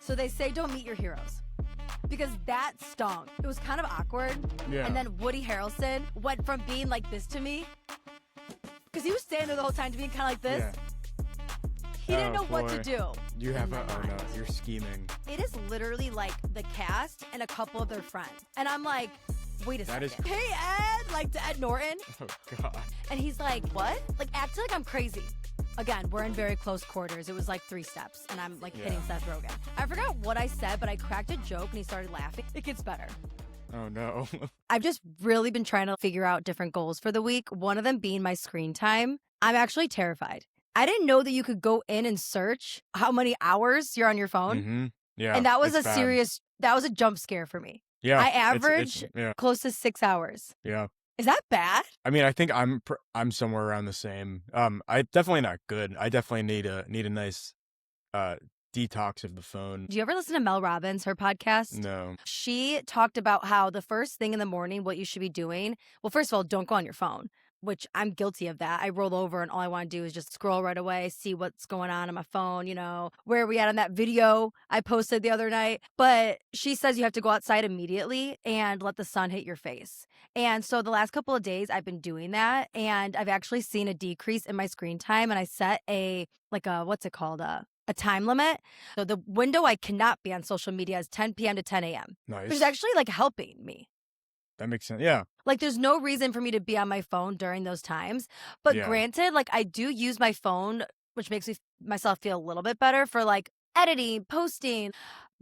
So they say don't meet your heroes. Because that stung. It was kind of awkward. Yeah. And then Woody Harrelson went from being like this to me. Because he was standing there the whole time to being kind of like this. Yeah. He didn't know what to boy. do. You have oh no, you're scheming. It is literally like the cast and a couple of their friends. And I'm like, wait a second. Hey, Ed! Like to Ed Norton. Oh, God. And he's like, what? Like, acting like I'm crazy. Again, we're in very close quarters. It was like 3 steps, and I'm like hitting Seth Rogen. I forgot what I said, but I cracked a joke, and he started laughing. It gets better. Oh, no. I've just really been trying to figure out different goals for the week, one of them being my screen time. I'm actually terrified. I didn't know that you could go in and search how many hours you're on your phone. Mm-hmm. Yeah, and that was that was a jump scare for me. Yeah. I average close to 6 hours. Yeah. Is that bad? I mean, I think I'm somewhere around the same. I definitely not good. I definitely need a nice detox of the phone. Do you ever listen to Mel Robbins, her podcast? No. She talked about how the first thing in the morning, what you should be doing. Well, first of all, don't go on your phone, which I'm guilty of that. I roll over and all I want to do is just scroll right away, see what's going on my phone, where are we at on that video I posted the other night. But she says you have to go outside immediately and let the sun hit your face. And so the last couple of days I've been doing that, and I've actually seen a decrease in my screen time. And I set a time limit. So the window I cannot be on social media is 10 p.m. to 10 a.m. Nice. Which is actually like helping me. That makes sense. Yeah. Like, there's no reason for me to be on my phone during those times. But granted, like, I do use my phone, which makes myself feel a little bit better for, like, editing, posting.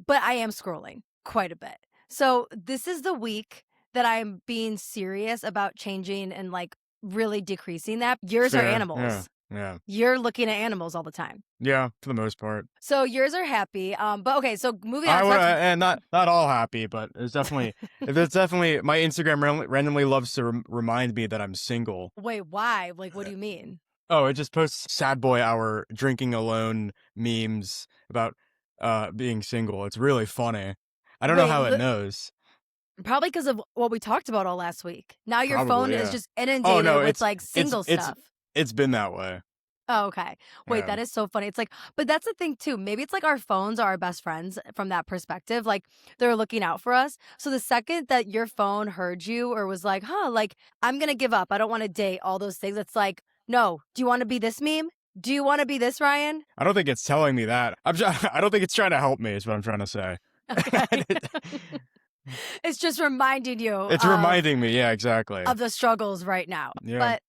But I am scrolling quite a bit. So this is the week that I'm being serious about changing and, like, really decreasing that. Yours are animals. Yeah. You're looking at animals all the time. Yeah, for the most part. So yours are happy. But okay, so moving on. And not all happy, but it's definitely my Instagram randomly loves to remind me that I'm single. Wait, why? Like, what do you mean? Oh, it just posts sad boy hour drinking alone memes about being single. It's really funny. I don't know how it knows. Probably because of what we talked about all last week. Now your phone is just inundated with like single stuff. It's been that way. Oh, okay. Wait, that is so funny. It's like, but that's the thing too. Maybe it's like our phones are our best friends from that perspective. Like they're looking out for us. So the second that your phone heard you or was like, like I'm going to give up. I don't want to date, all those things. It's like, no, do you want to be this meme? Do you want to be this, Ryan? I don't think it's telling me that. I don't think it's trying to help me is what I'm trying to say. Okay. It's just reminding you. It's reminding me. Yeah, exactly. Of the struggles right now. Yeah. But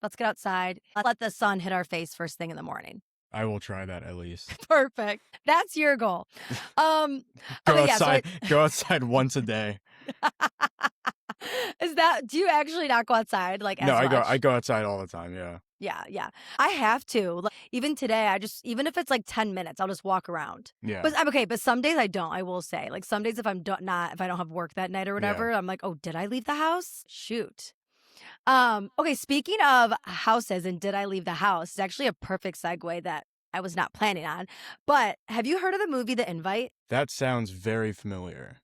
let's get outside. Let the sun hit our face first thing in the morning. I will try that at least. Perfect. That's your goal. Go outside once a day. Do you actually not go outside? Like, no, I go outside all the time. Yeah. Yeah. I have to. Like, even today, even if it's like 10 minutes, I'll just walk around. Yeah. But I'm okay. But some days I don't. I will say, like, some days if I don't have work that night or whatever, I'm like, oh, did I leave the house? Shoot. Okay. Speaking of houses and did I leave the house? It's actually a perfect segue that I was not planning on. But have you heard of the movie The Invite? That sounds very familiar.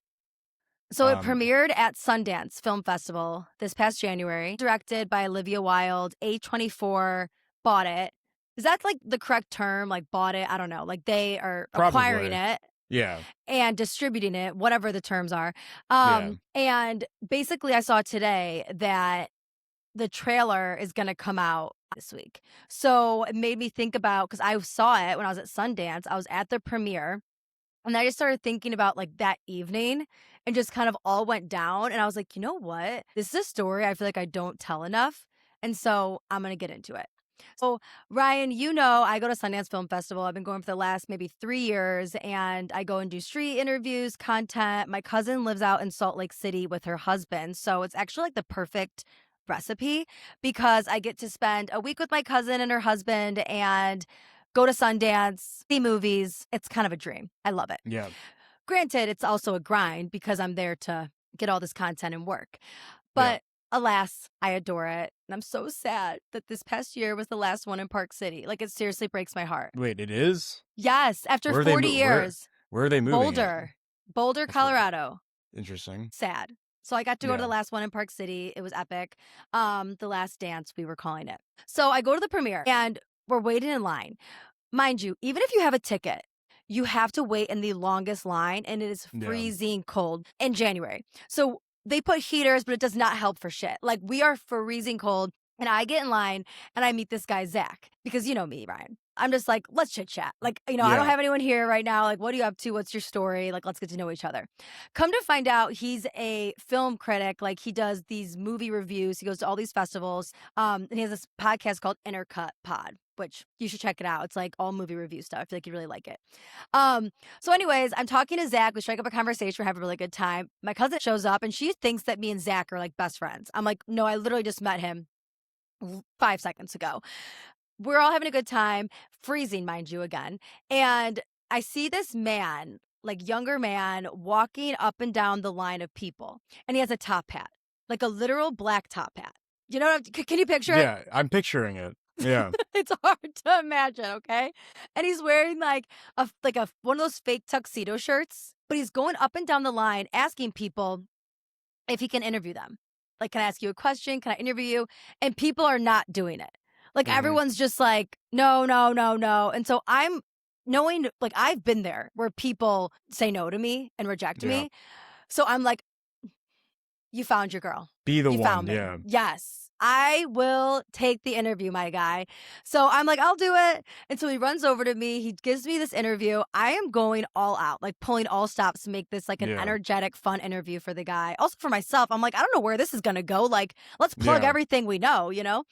So it premiered at Sundance Film Festival this past January, directed by Olivia Wilde. A24 bought it. Is that like the correct term? Like bought it? I don't know. Like they are acquiring it. Yeah. And distributing it, whatever the terms are. And basically I saw today that the trailer is going to come out this week. So it made me think about, because I saw it when I was at Sundance. I was at the premiere. And I just started thinking about like that evening and just kind of all went down. And I was like, you know what? This is a story I feel like I don't tell enough. And so I'm going to get into it. So Ryan, I go to Sundance Film Festival. I've been going for the last maybe 3 years and I go and do street interviews, content. My cousin lives out in Salt Lake City with her husband. So it's actually like the perfect recipe because I get to spend a week with my cousin and her husband and go to Sundance, see movies. It's kind of a dream. I love it. Yeah. Granted, it's also a grind because I'm there to get all this content and work. But alas, I adore it. And I'm so sad that this past year was the last one in Park City. Like, it seriously breaks my heart. Wait, it is? Yes. After 40 years. Where are they moving? Boulder, Colorado. Interesting. Sad. So I got to go to the last one in Park City. It was epic. The Last Dance, we were calling it. So I go to the premiere and we're waiting in line. Mind you, even if you have a ticket, you have to wait in the longest line, and it is Yeah. freezing cold in January. So they put heaters, but it does not help for shit. Like, we are freezing cold, and I get in line, and I meet this guy, Zach, because you know me, Ryan. I'm just like, let's chit chat. Like, I don't Yeah. have anyone here right now. Like, what are you up to? What's your story? Like, let's get to know each other. Come to find out, he's a film critic. Like, he does these movie reviews. He goes to all these festivals. And he has this podcast called Intercut Pod, which you should check it out. It's like all movie review stuff. I feel like you really like it. So anyways, I'm talking to Zach. We strike up a conversation. We're having a really good time. My cousin shows up and she thinks that me and Zach are like best friends. I'm like, no, I literally just met him 5 seconds ago. We're all having a good time, freezing, mind you, again. And I see this man, like younger man, walking up and down the line of people. And he has a top hat, like a literal black top hat. You know what can you picture it? Yeah, I'm picturing it. Yeah. It's hard to imagine, okay? And he's wearing like a one of those fake tuxedo shirts, but he's going up and down the line asking people if he can interview them. Like, can I ask you a question? Can I interview you? And people are not doing it. Like, everyone's just like, no, no, no, no. And so I'm knowing, like, I've been there where people say no to me and reject me. So I'm like, you found your girl. Be the you one, found me. yeah. Yes, I will take the interview, my guy. So I'm like, I'll do it. And so he runs over to me. He gives me this interview. I am going all out, like pulling all stops to make this like an energetic, fun interview for the guy. Also for myself, I'm like, I don't know where this is going to go. Like, let's plug everything we know, you know?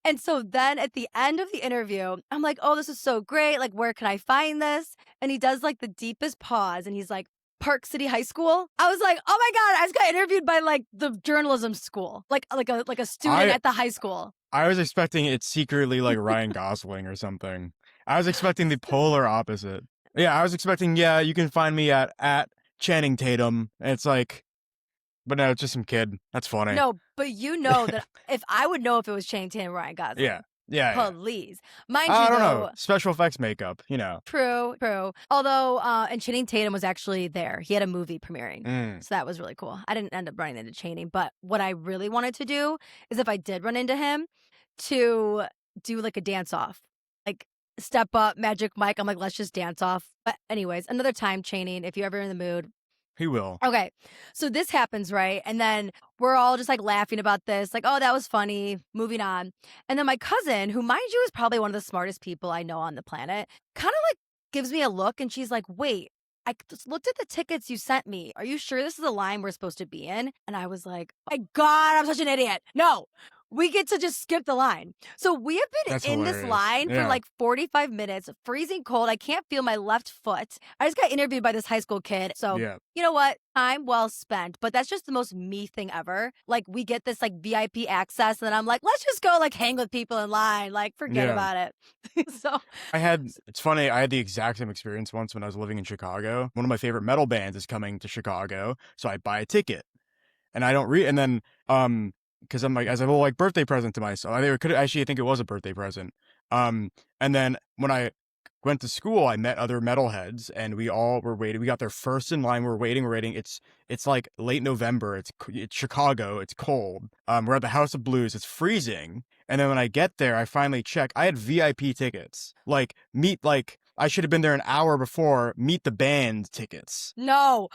And so then at the end of the interview, I'm like, oh, this is so great. Like, where can I find this? And he does like the deepest pause and he's like, Park City High School. I was like, oh my God, I just got interviewed by like the journalism school, like a student at the high school. I was expecting it secretly like Ryan Gosling or something. I was expecting the polar opposite. Yeah, I was expecting, you can find me at Channing Tatum. And it's like, but no, it's just some kid. That's funny. No, but you know that if I would know if it was Channing Tatum or Ryan Gosling. Yeah. Yeah. Please. Mind you, I don't know. Special effects makeup, you know. True. Although, and Channing Tatum was actually there. He had a movie premiering. So that was really cool. I didn't end up running into Channing, but what I really wanted to do is if I did run into him, to do like a dance off. Like step up, Magic Mike. I'm like, let's just dance off. But anyways, another time, Channing, if you're ever in the mood, he will. Okay. So this happens, right? And then we're all just like laughing about this, like, oh, that was funny. Moving on. And then my cousin, who mind you is probably one of the smartest people I know on the planet, kind of like gives me a look and she's like, wait, I just looked at the tickets you sent me. Are you sure this is the line we're supposed to be in? And I was like, oh my God, I'm such an idiot. No. We get to just skip the line. So we have been That's in hilarious. this line for like 45 minutes, freezing cold. I can't feel my left foot. I just got interviewed by this high school kid. So you know what? Time well spent. But that's just the most me thing ever. Like we get this like VIP access and then I'm like, let's just go like hang with people in line. Like forget about it. So it's funny. I had the exact same experience once when I was living in Chicago. One of my favorite metal bands is coming to Chicago. So I buy a ticket and I don't and then, because I'm like, as a little like birthday present to myself. I think it was a birthday present. And then when I went to school, I met other metalheads, and we all were waiting. We got there first in line. We're waiting. It's like late November. It's Chicago. It's cold. We're at the House of Blues. It's freezing. And then when I get there, I finally check. I had VIP tickets. I should have been there an hour before. Meet the band tickets. No.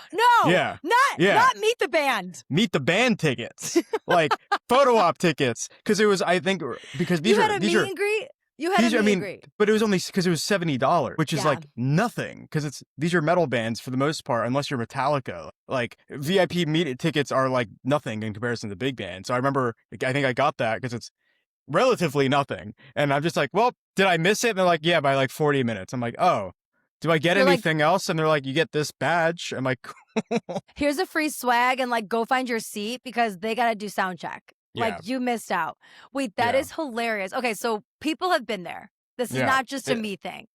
Yeah. Not meet the band. Meet the band tickets. Like photo op tickets. Because it was, I think, because these you are had a meet and greet. You had a meet and greet. But it was only because it was $70, which is like nothing. Because these are metal bands for the most part, unless you're Metallica. Like VIP meet tickets are like nothing in comparison to the big band. So I remember, I think I got that because it's relatively nothing. And I'm just like, well, did I miss it? And they're like, yeah, by like 40 minutes. I'm like, oh, do I get anything else? And they're like, you get this badge. I'm like, here's a free swag and like go find your seat because they got to do sound check. Like you missed out. Wait, that is hilarious. Okay, so people have been there. This is not just a me thing.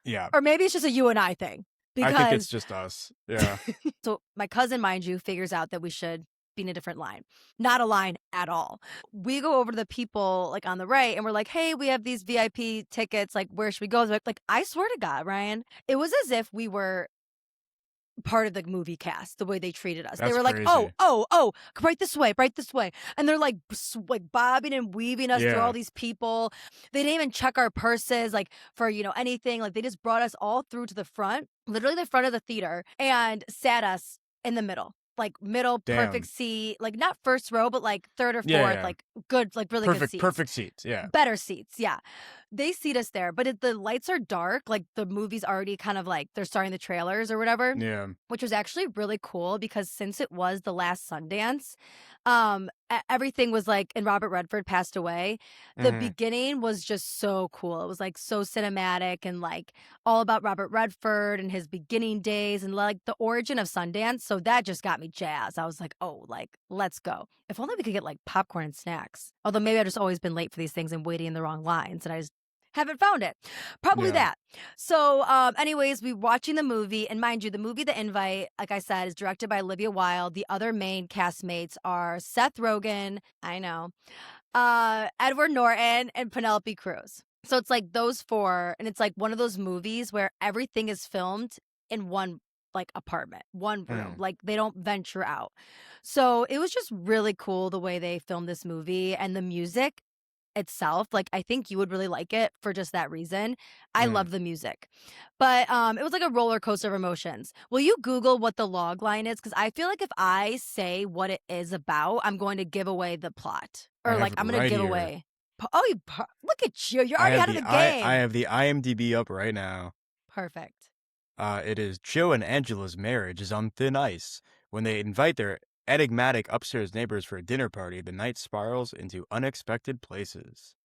Yeah. Or maybe it's just a you and I thing. Because I think it's just us. Yeah. So my cousin, mind you, figures out that we should be in a different line. Not a line at all. We go over to the people like on the right and we're like, hey, we have these VIP tickets. Like, where should we go? Like, I swear to God, Ryan, it was as if we were part of the movie cast, the way they treated us. They That's were like, crazy. oh, right this way, right this way. And they're like, like bobbing and weaving us through all Yeah. these people. They didn't even check our purses, like for, anything. Like they just brought us all through to the front, literally the front of the theater, and sat us in the middle. Like middle, perfect Damn. seat, like not first row, but like third or Yeah, fourth, yeah. like good, like really good seats. Perfect seats. Yeah. Better seats, yeah. They seat us there, but if the lights are dark, like the movie's already kind of like they're starting the trailers or whatever, Yeah. which was actually really cool because since it was the last Sundance, everything was like, and Robert Redford passed away. The Mhm. beginning was just so cool. It was like so cinematic and like all about Robert Redford and his beginning days and like the origin of Sundance. So that just got me jazzed. I was like, oh, like let's go. If only we could get like popcorn and snacks. Although maybe I've just always been late for these things and waiting in the wrong lines, and I just haven't found it. Probably Yeah. that. So, anyways, we watching the movie, and mind you, the movie The Invite, like I said, is directed by Olivia Wilde. The other main castmates are Seth Rogen, I know, Edward Norton, and Penelope Cruz. So it's like those four, and it's like one of those movies where everything is filmed in one like apartment, one room. Like they don't venture out. So it was just really cool the way they filmed this movie and the music itself. Like I think you would really like it for just that reason. I Mm. love the music. But it was like a roller coaster of emotions. Will you Google what the log line is? Because I feel like if I say what it is about, I'm going to give away the plot. I Or have like it I'm gonna right give here. away. Oh, look at you. You're I already have out of the game. I have the IMDb up right now. Perfect. It is Joe and Angela's marriage is on thin ice. When they invite their enigmatic upstairs neighbors for a dinner party, the night spirals into unexpected places.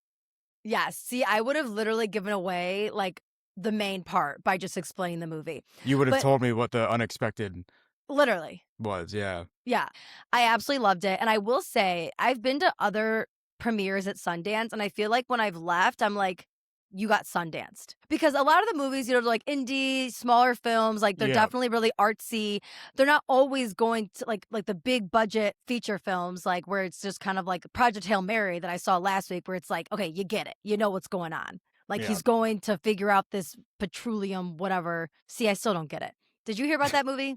Yes. See, I would have literally given away like the main part by just explaining the movie. You would have But told me what the unexpected literally. was, yeah. Yeah, I absolutely loved it, and I will say, I've been to other premieres at Sundance, and I feel like when I've left, I'm like, "You got Sundanced." Because a lot of the movies, they're like indie, smaller films, like, they're Yeah. definitely really artsy. They're not always going to like the big budget feature films, like, where it's just kind of like Project Hail Mary that I saw last week, where it's like, "Okay, you get it. You know what's going on." Like, Yeah. he's going to figure out this petroleum whatever. See, I still don't get it. Did you hear about that movie?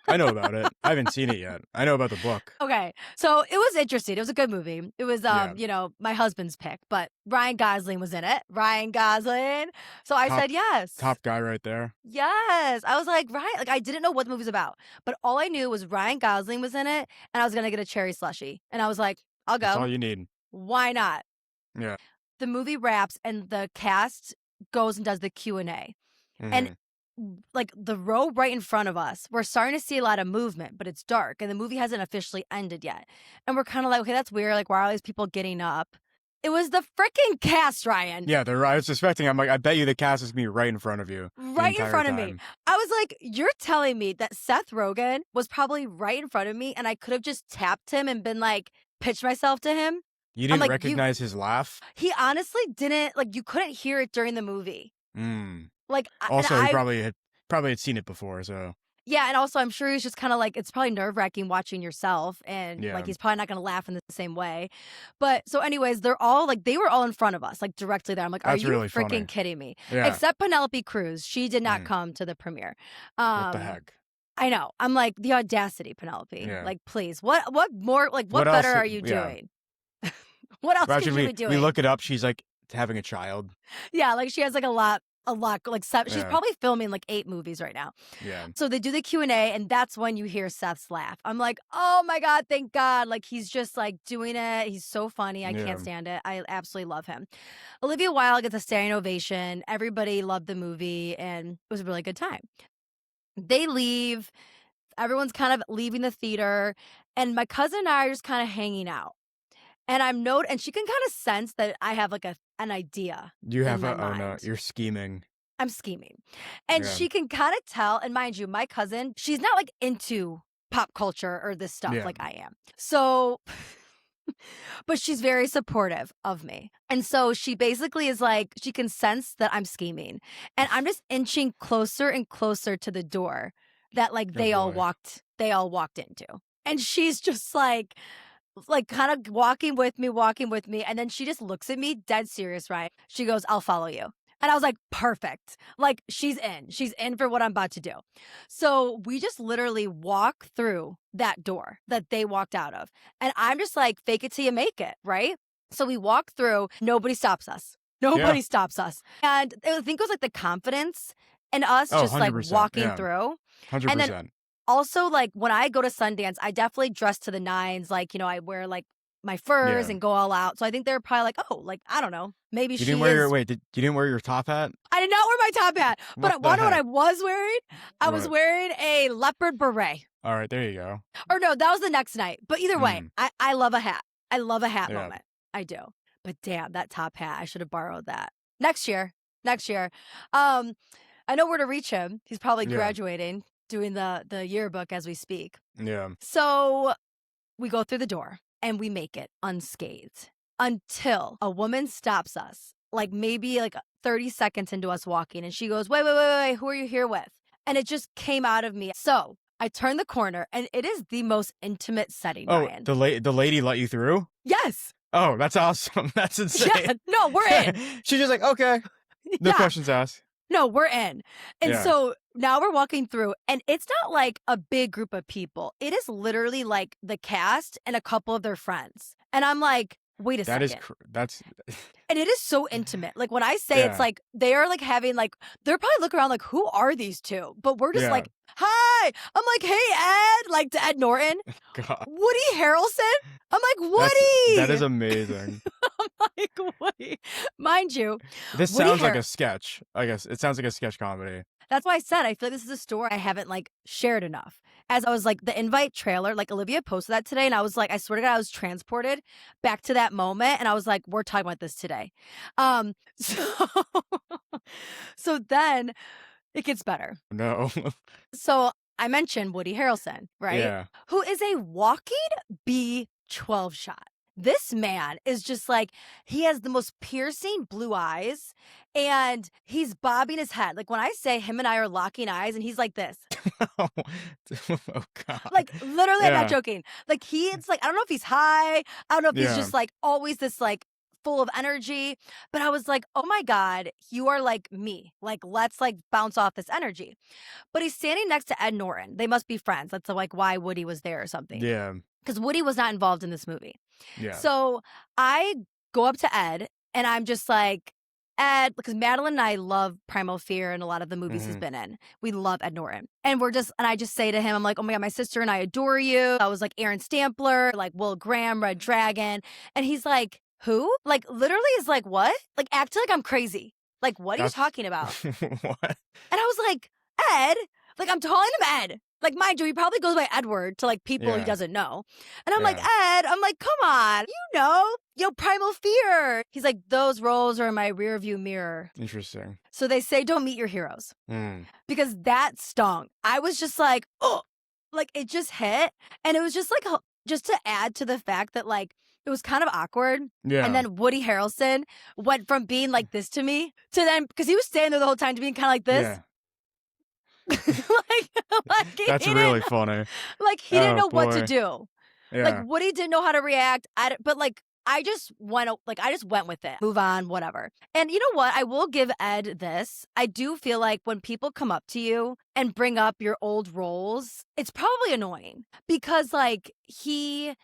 I know about it. I haven't seen it yet. I know about the book. Okay. So it was interesting. It was a good movie. It was Yeah. my husband's pick, but Ryan Gosling was in it. Ryan Gosling. So I said yes. Top guy right there. Yes. I was like, right. Like I didn't know what the movie was about. But all I knew was Ryan Gosling was in it and I was gonna get a cherry slushie. And I was like, I'll That's go. all you need. Why not? Yeah. The movie wraps and the cast goes and does the Q&A. And Mhm. like the row right in front of us, we're starting to see a lot of movement, but it's dark and the movie hasn't officially ended yet. And we're kind of like, okay, that's weird. Like, why are all these people getting up? It was the freaking cast, Ryan. Yeah, I was suspecting. I'm like, I bet you the cast is gonna be right in front of you. Right in front of me. I was like, you're telling me that Seth Rogen was probably right in front of me and I could have just tapped him and been like, pitched myself to him? You didn't like, recognize his laugh? He honestly didn't, like, you couldn't hear it during the movie. Like, Also, he probably had seen it before, so. Yeah, and also I'm sure he's just kind of like, it's probably nerve-wracking watching yourself and Yeah. like he's probably not going to laugh in the same way. But so anyways, they're all like, they were all in front of us, like directly there. I'm like, are That's you really freaking funny. kidding me? Yeah. Except Penelope Cruz. She did not come to the premiere. What the heck? I know. I'm like, the audacity, Penelope. Yeah. Like, please, what more, like, what What better else- are you yeah. doing? What else could you be doing? We look it up. She's like having a child. Yeah, like she has like a lot, like she's Yeah. probably filming like 8 movies right now. Yeah. So they do the Q&A and that's when you hear Seth's laugh. I'm like, oh my God, thank God. Like he's just like doing it. He's so funny. I Yeah. can't stand it. I absolutely love him. Olivia Wilde gets a standing ovation. Everybody loved the movie and it was a really good time. They leave. Everyone's kind of leaving the theater and my cousin and I are just kind of hanging out. And and she can kind of sense that I have like an idea. You have in my oh no, mind. you're scheming. I'm scheming. And Yeah. she can kind of tell, and mind you, my cousin, she's not like into pop culture or this stuff Yeah. like I am. So, but she's very supportive of me. And so she basically is like, she can sense that I'm scheming. And I'm just inching closer and closer to the door that like they all boy. walked into. And she's just like kind of walking with me. And then she just looks at me dead serious, right? She goes, I'll follow you. And I was like, perfect. Like, she's in. She's in for what I'm about to do. So we just literally walk through that door that they walked out of. And I'm just like, fake it till you make it, right? So we walk through, nobody stops us. Yeah. Nobody stops us. And I think it was like the confidence in us Oh, just like 100%. walking Yeah. through. And then 100%. also, like, when I go to Sundance, I definitely dress to the nines. Like, I wear like my furs Yeah. and go all out. So I think they're probably like, oh, like, I don't know. Maybe You didn't she wear your is. wait, you didn't wear your top hat? I did not wear my top hat, but What I the wonder what I heck? was wearing. I was What? wearing a leopard beret. All right, there you go. Or no, that was the next night. But either way, Mm, I love a hat. I love a hat yeah. moment. I do. But damn, that top hat, I should have borrowed that. Next year. Next year. Um, I know where to reach him. He's probably Yeah. graduating, doing the yearbook as we speak. Yeah. So we go through the door and we make it unscathed until a woman stops us, like maybe like 30 seconds into us walking. And she goes, wait, wait, wait, wait, who are you here with? And it just came out of me. So I turn the corner and it is the most intimate setting, Oh, Ryan. the lady let you through? Yes. Oh, that's awesome. That's insane. Yeah. No, we're in. She's just like, okay. No Yeah. questions asked. No, we're in. And Yeah. so now we're walking through, and it's not like a big group of people. It is literally like the cast and a couple of their friends. And I'm like, wait a That is second. that's And it is so intimate. Like when I say it's Yeah. like they are like having like they're probably looking around like, who are these two? But we're just Yeah. like, hi. I'm like, hey Ed, like to Ed Norton. God. Woody Harrelson. I'm like, That Woody. is amazing. I'm like, Woody. Mind you, This Woody sounds like a sketch. I guess it sounds like a sketch comedy. that's why I said I feel like this is a story I haven't like shared enough. As I was like the invite trailer, like Olivia posted that today, and I was like, I swear to God, I was transported back to that moment, and I was like, we're talking about this today. So, so then it gets better. No. So I mentioned Woody Harrelson, right? Yeah. Who is a walking B12 shot. This man is just like, he has the most piercing blue eyes and he's bobbing his head. Like when I say him and I are locking eyes and he's like this, Oh God. like literally, I'm Yeah. not joking. Like it's like, I don't know if he's high. I don't know if he's Yeah. just like always this like full of energy. But I was like, oh my God, you are like me. Like, let's like bounce off this energy. But he's standing next to Ed Norton. They must be friends. That's like why Woody was there or something. Yeah. Because Woody was not involved in this movie. Yeah. So I go up to Ed and I'm just like, Ed, because Madeline and I love Primal Fear and a lot of the movies he's been in. We love Ed Norton. And I just say to him, I'm like, oh my God, my sister and I adore you. I was like Aaron Stampler, like Will Graham, Red Dragon. And he's like, who? Like literally is like, what? Like acting like I'm crazy. Like, what are you talking about? What? And I was like, Ed, like I'm calling him Ed. Like, mind you, he probably goes by Edward to like people he Yeah. doesn't know. And I'm Yeah. like, Ed, I'm like, come on, Primal Fear. He's like, those roles are in my rear view mirror. Interesting. So they say don't meet your heroes Mm. because that stung. I was just like, oh, like it just hit. And it was just like, just to add to the fact that like, it was kind of awkward. Yeah. And then Woody Harrelson went from being like this to me to then, because he was standing there the whole time to being kind of like this. Yeah. like That's really funny. Like he didn't Oh, know what to boy. do. Yeah. Like Woody didn't know how to react. But like I just went with it. Move on, whatever. And you know what? I will give Ed this. I do feel like when people come up to you and bring up your old roles, it's probably annoying because like he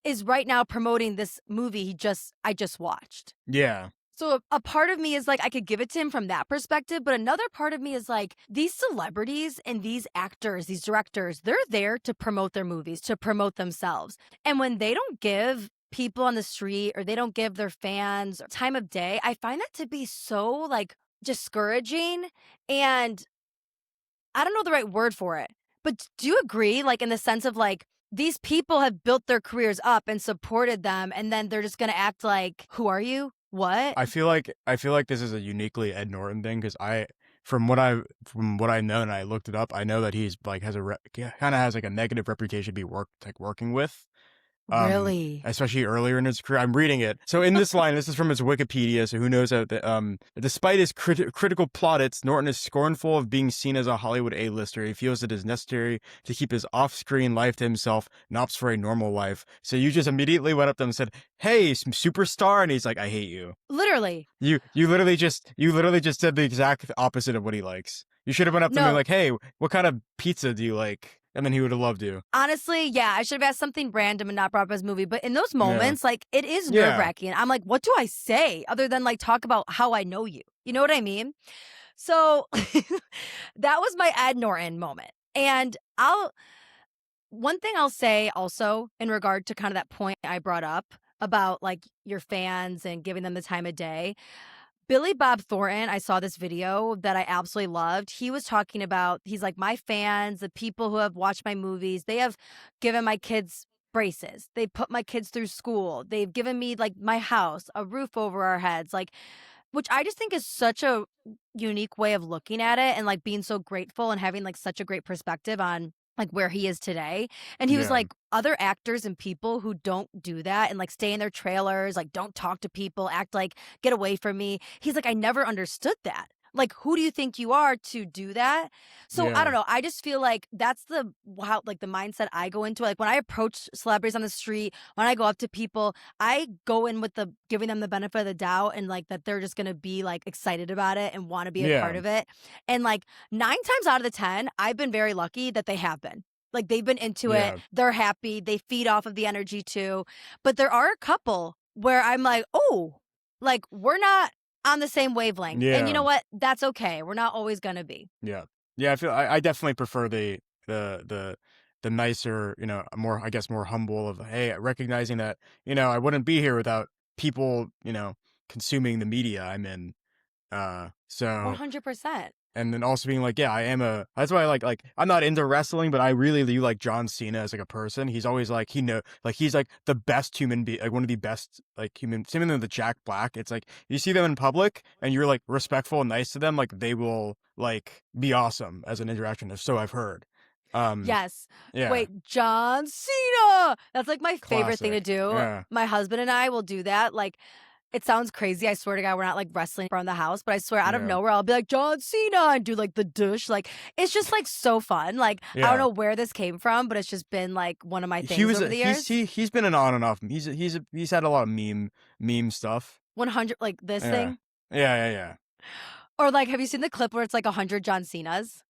is right now promoting this movie I just watched. Yeah. So a part of me is like, I could give it to him from that perspective. But another part of me is like, these celebrities and these actors, these directors, they're there to promote their movies, to promote themselves. And when they don't give people on the street or they don't give their fans time of day, I find that to be so like discouraging. And I don't know the right word for it. But do you agree? Like in the sense of like, these people have built their careers up and supported them. And then they're just going to act like, who are you? What? I feel like this is a uniquely Ed Norton thing because from what I know and I looked it up, I know that he's like kind of has like a negative reputation to be working with, Really? especially earlier in his career. I'm reading it. So in this line, this is from his Wikipedia, so who knows how despite his critical plaudits, Norton is scornful of being seen as a Hollywood A-lister. He feels it is necessary to keep his off-screen life to himself and opts for a normal life. So you just immediately went up to him and said, "Hey, superstar," and he's like, "I hate you." Literally. You literally just said the exact opposite of what he likes. You should have went up to him and No. like, "Hey, what kind of pizza do you like?" And then he would have loved you. Honestly, yeah, I should have asked something random and not brought up his movie. But in those moments, like, it is Yeah. nerve-wracking. I'm like, what do I say other than like talk about how I know you? You know what I mean? So that was my Ed Norton moment. And one thing I'll say also in regard to kind of that point I brought up about like your fans and giving them the time of day. Billy Bob Thornton, I saw this video that I absolutely loved. He was talking about, he's like, my fans, the people who have watched my movies, they have given my kids braces. They put my kids through school. They've given me like my house, a roof over our heads, like, which I just think is such a unique way of looking at it and like being so grateful and having like such a great perspective on like where he is today. And he was Yeah. like, other actors and people who don't do that and like stay in their trailers, like don't talk to people, act like get away from me. He's like, I never understood that. Like, who do you think you are to do that? So I Yeah. don't know. I just feel like that's the how like the mindset I go into. Like when I approach celebrities on the street, when I go up to people, I go in with the giving them the benefit of the doubt and like that they're just gonna be like excited about it and want to be a part Yeah. of it. And like 9 times out of the 10, I've been very lucky that they have been. Like they've been into it, Yeah. they're happy, they feed off of the energy too. But there are a couple where I'm like, oh, like we're not on the same wavelength. And you Yeah. know what? That's okay. We're not always gonna be. Yeah. Yeah. I definitely prefer the nicer, more, I guess, more humble of, hey, recognizing that, I wouldn't be here without people, consuming the media I'm in. So 100%. and then also being like, yeah, that's why I like, I'm not into wrestling, but I really do like John Cena as like a person. He's always like, he's like the best human being, like one of the best, like human, similar to Jack Black. It's like, you see them in public and you're like respectful and nice to them, like they will like be awesome as an interaction. So I've heard. Yes. Yeah. Wait, John Cena. That's like my favorite thing to Classic. do. Yeah. My husband and I will do that. Like, it sounds crazy. I swear to God, we're not like wrestling around the house, but I swear out of Yeah. nowhere, I'll be like, John Cena, and do like the douche. Like, it's just like so fun. Like, I Yeah. don't know where this came from, but it's just been like one of my things over the years. He's been an on and off. He's had a lot of meme stuff. 100, like this Yeah. thing. Yeah. Or like, have you seen the clip where it's like 100 John Cenas?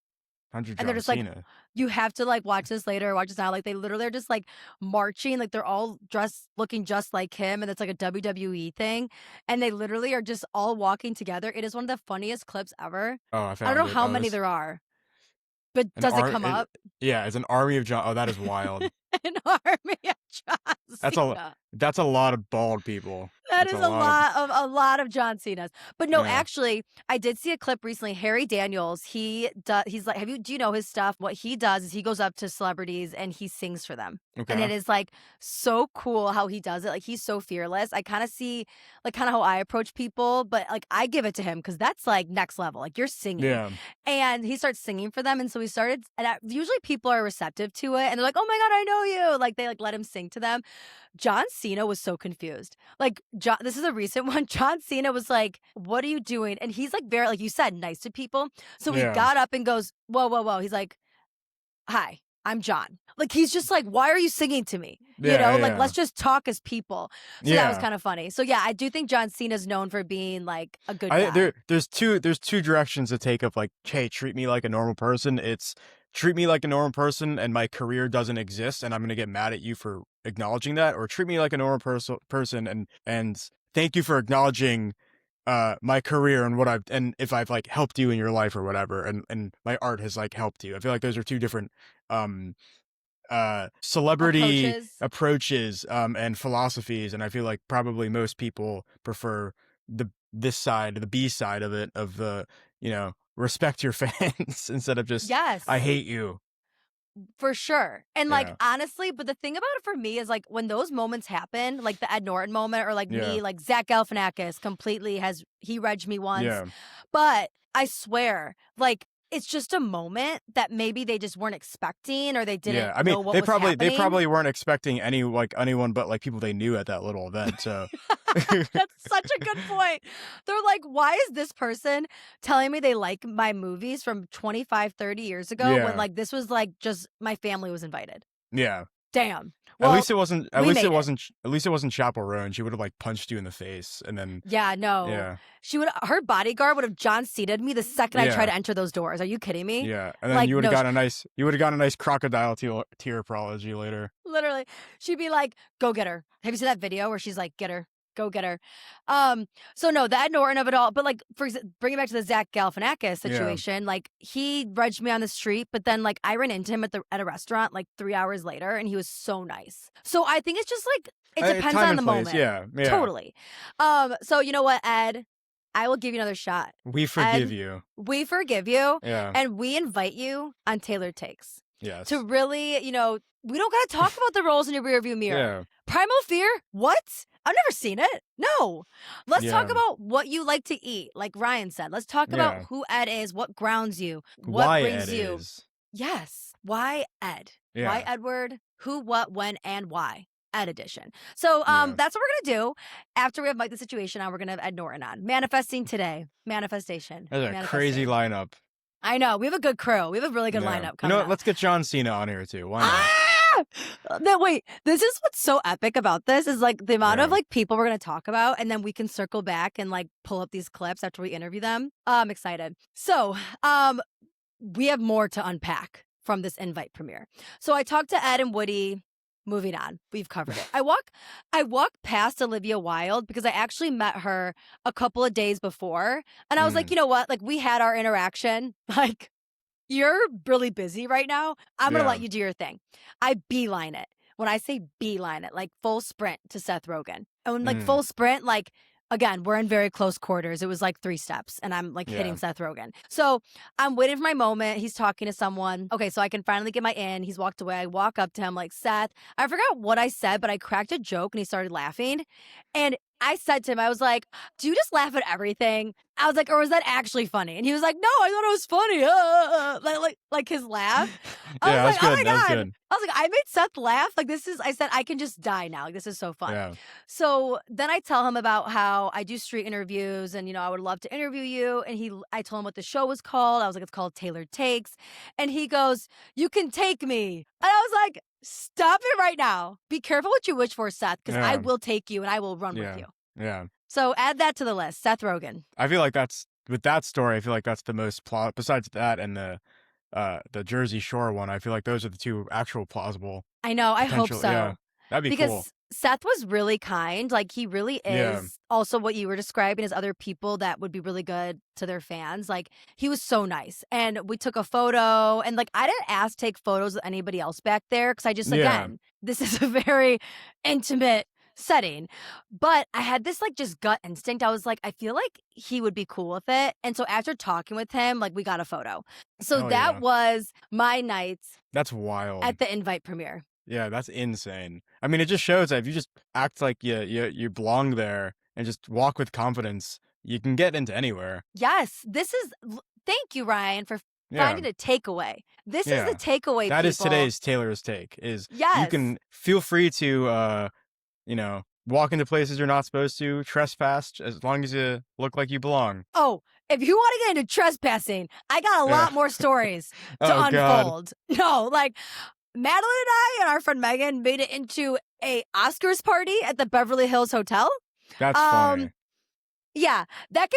100 And they're John just like, Cena. you have to like watch this later, watch this now. Like they literally are just like marching, like they're all dressed looking just like him, and it's like a WWE thing. And they literally are just all walking together. It is one of the funniest clips ever. Oh, I I don't found know it. how Oh, many there are, but does it come up? Yeah, it's an army of John. Oh, that is wild. An army of John Cena. That's a lot of bald people. That That's is a lot of John Cena's. But no, Yeah. actually, I did see a clip recently. Harry Daniels, he's like, do you know his stuff? What he does is he goes up to celebrities and he sings for them. Okay. And it is like so cool how he does it. Like he's so fearless. I kind of see like kind of how I approach people, but like I give it to him because that's like next level. Like you're singing. Yeah. And he starts singing for them. And so he started, and usually people are receptive to it. And they're like, oh my God, I know you. Like they like let him sing to them. John Cena was so confused. Like, this is a recent one. John Cena was like, what are you doing? And he's like very, like you said, nice to people. So he Yeah. got up and goes, whoa. He's like, hi, I'm John. Like, he's just like, why are you singing to me? Like, let's just talk as people. So that was kind of funny. So yeah, I do think John Cena's known for being like a good guy. There's two directions to take of like, hey, treat me like a normal person. It's treat me like a normal person and my career doesn't exist and I'm going to get mad at you for acknowledging that, or treat me like a normal person and thank you for acknowledging my career and if I've like helped you in your life or whatever, and my art has like helped you. I feel like those are two different celebrity approaches and philosophies, and I feel like probably most people prefer the B side of it, of the respect your fans instead of just Yes, I hate you. For sure. And like Yeah. honestly, but the thing about it for me is like when those moments happen, like the Ed Norton moment, or like Yeah. me, like Zach Galifianakis completely he regged me once. Yeah. But I swear, like it's just a moment that maybe they just weren't expecting or they didn't I mean, know what they was happening. probably weren't expecting anyone but like people they knew at that little event. So That's such a good point. They're like, why is this person telling me they like my movies from 25, 30 years ago when yeah, like this was like just my family was invited? yeah. Damn. At Well, least it wasn't. At we least it made it. wasn't. At least it wasn't Chaperone. She would have like punched you in the face, and then Yeah, no. yeah, Her bodyguard would have John Cena'd me the second I tried yeah, to enter those doors. Are you kidding me? yeah. And then Like, you would have no, got a nice. You would have got a nice crocodile tear apology later. literally. She'd be like, go get her. Have you seen that video where she's like, get her? Go get her. So no, the Ed Norton of it all, but like bring it back to the Zach Galifianakis Yeah. situation. Like he rudged me on the street, but then like I ran into him at a restaurant like 3 hours later, and he was so nice. So I think it's just like it depends Time on and the place. moment. Yeah, yeah. Totally. So you know what, Ed? I will give you another shot. We forgive Ed, you. We forgive you, Yeah. and we invite you on Tailored Takes Yes. to really, we don't got to talk about the roles in your rearview mirror. Yeah. Primal Fear? What? I've never seen it. No. Let's talk Yeah. about what you like to eat, like Ryan said. Let's talk about Yeah. who Ed is, what grounds you, what Why brings Ed you. is. Yes. Why Ed? Yeah. Why Edward? Who, what, when, and why? Ed edition. So Yeah. that's what we're gonna do after we have Mike the Situation on. We're gonna have Ed Norton on. Manifesting today. Manifestation. That's a crazy lineup. I know. We have a good crew. We have a really good Yeah. lineup You coming know what? up. Let's get John Cena on here too. Why not? Wait, this is what's so epic about this is like the amount of like people we're gonna talk about, and then we can circle back and like pull up these clips after we interview them. I'm excited. So we have more to unpack from this invite premiere. So I talked to Ed and Woody. Moving on, we've covered it. I walk past Olivia Wilde because I actually met her a couple of days before, and I was like, you know what? Like we had our interaction. Like you're really busy right now. I'm gonna let you do your thing. I beeline it. When I say beeline it, like full sprint to Seth Rogen, and like full sprint, like. Again, we're in very close quarters. It was like 3 steps, and I'm like hitting Seth Rogen. So I'm waiting for my moment. He's talking to someone. Okay, so I can finally get my in. He's walked away. I walk up to him like, Seth, I forgot what I said, but I cracked a joke, and he started laughing. And I said to him, I was like, do you just laugh at everything? I was like, or was that actually funny? And he was like, no, I thought it was funny. Like his laugh. I was like, oh my God. I was like, I made Seth laugh. Like I said, I can just die now. Like this is so fun. Yeah. So then I tell him about how I do street interviews and, I would love to interview you. And I told him what the show was called. I was like, it's called Tailored Takes. And he goes, you can take me. And I was like, stop it right now. Be careful what you wish for, Seth, because I will take you and I will run with you. Yeah. So add that to the list. Seth Rogen. I feel like with that story, I feel like that's the most besides that and the Jersey Shore one. I feel like those are the two actual plausible. I know. I hope so. Yeah. That'd be because cool. Seth was really kind. Like he really is. Also what you were describing as other people that would be really good to their fans. Like he was so nice. And we took a photo, and like I didn't ask to take photos with anybody else back there because I just, again, this is a very intimate setting. But I had this like just gut instinct. I was like, I feel like he would be cool with it. And so after talking with him, like we got a photo. So that was my nights. That's wild. At the invite premiere. Yeah, that's insane. I mean, it just shows that if you just act like you belong there and just walk with confidence, you can get into anywhere. Yes, thank you, Ryan, for finding a takeaway. This is the takeaway. That people. Is today's Taylor's take. You can feel free to walk into places you're not supposed to, trespass as long as you look like you belong. Oh, if you want to get into trespassing, I got a lot more stories to unfold. God. No, like Madeline and I and our friend Megan made it into a Oscars party at the Beverly Hills Hotel. That's funny. Yeah, that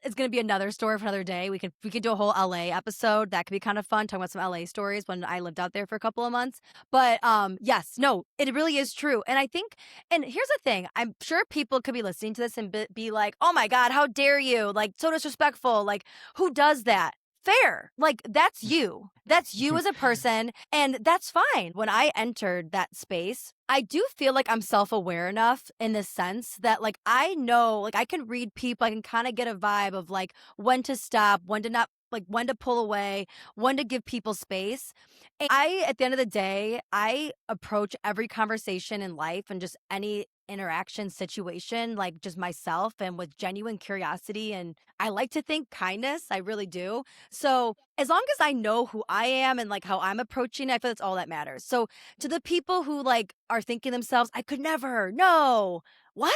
is going to be another story for another day. We could do a whole LA episode. That could be kind of fun, talking about some LA stories when I lived out there for a couple of months. But yes, no, it really is true. And I think, and here's the thing, I'm sure people could be listening to this and be like, oh my God, how dare you? Like, so disrespectful. Like, who does that? Fair. Like, that's you. That's you as a person. And that's fine. When I entered that space, I do feel like I'm self-aware enough in the sense that, like, I know, like, I can read people. I can kind of get a vibe of, like, when to stop, when to not like when to pull away, when to give people space. And at the end of the day, I approach every conversation in life and just any interaction situation, like just myself and with genuine curiosity. And I like to think kindness. I really do. So as long as I know who I am and like how I'm approaching it, I feel that's all that matters. So to the people who like are thinking themselves, I could never, no, what?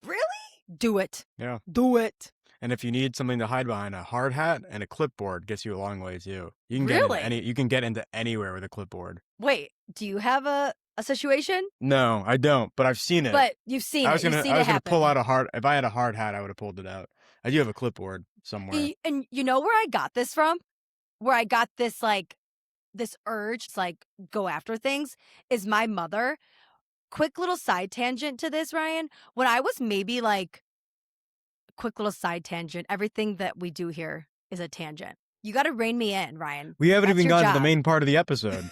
Really? Do it. Yeah. Do it. And if you need something to hide behind, a hard hat and a clipboard gets you a long way too. You can Really? you can get into anywhere with a clipboard. Wait, do you have a situation? No, I don't, but I've seen it. But you've seen it. You've seen I it was gonna pull happen. out a hard. If I had a hard hat, I would have pulled it out. I do have a clipboard somewhere. And you know where I got this from? Where I got this like this urge to like go after things is my mother. Quick little side tangent to this, Ryan. When I was maybe like quick little side tangent, everything that we do here is a tangent. You got to rein me in, Ryan. We haven't That's even your gotten to the job. main part of the episode.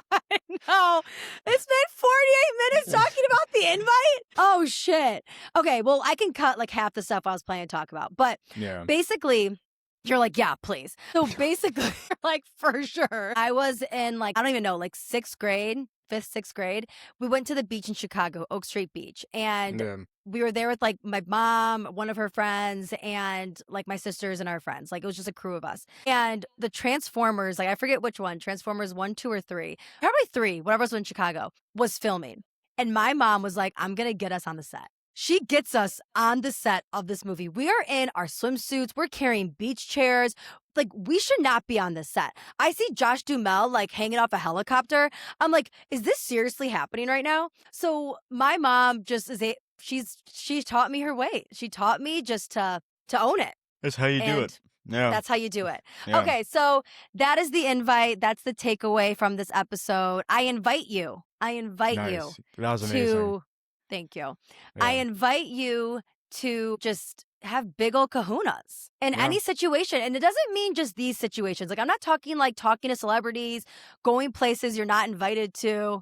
I know. It's been 48 minutes talking about the invite. Oh, shit. Okay, well, I can cut like half the stuff I was planning to talk about. But Yeah. basically, you're like, yeah, please. So basically, like for sure, I was in like, I don't even know, like sixth grade, fifth, sixth grade. We went to the beach in Chicago, Oak Street Beach. And Yeah. we were there with like my mom, one of her friends, and like my sisters and our friends. Like it was just a crew of us. And the Transformers, like I forget which one, Transformers 1, 2, or 3, probably 3, whatever was in Chicago, was filming. And my mom was like, I'm going to get us on the set. She gets us on the set of this movie. We are in our swimsuits. We're carrying beach chairs. Like, we should not be on this set. I see Josh Duhamel, like, hanging off a helicopter. I'm like, is this seriously happening right now? So my mom just she taught me her way. She taught me just to own it. That's how you do it. Yeah. That's how you do it. Yeah. Okay, so that is the invite. That's the takeaway from this episode. I invite you. Nice. That was amazing. To thank you. Yeah. I invite you to just have big ol' kahunas in any situation. And it doesn't mean just these situations. Like I'm not talking like talking to celebrities, going places you're not invited to,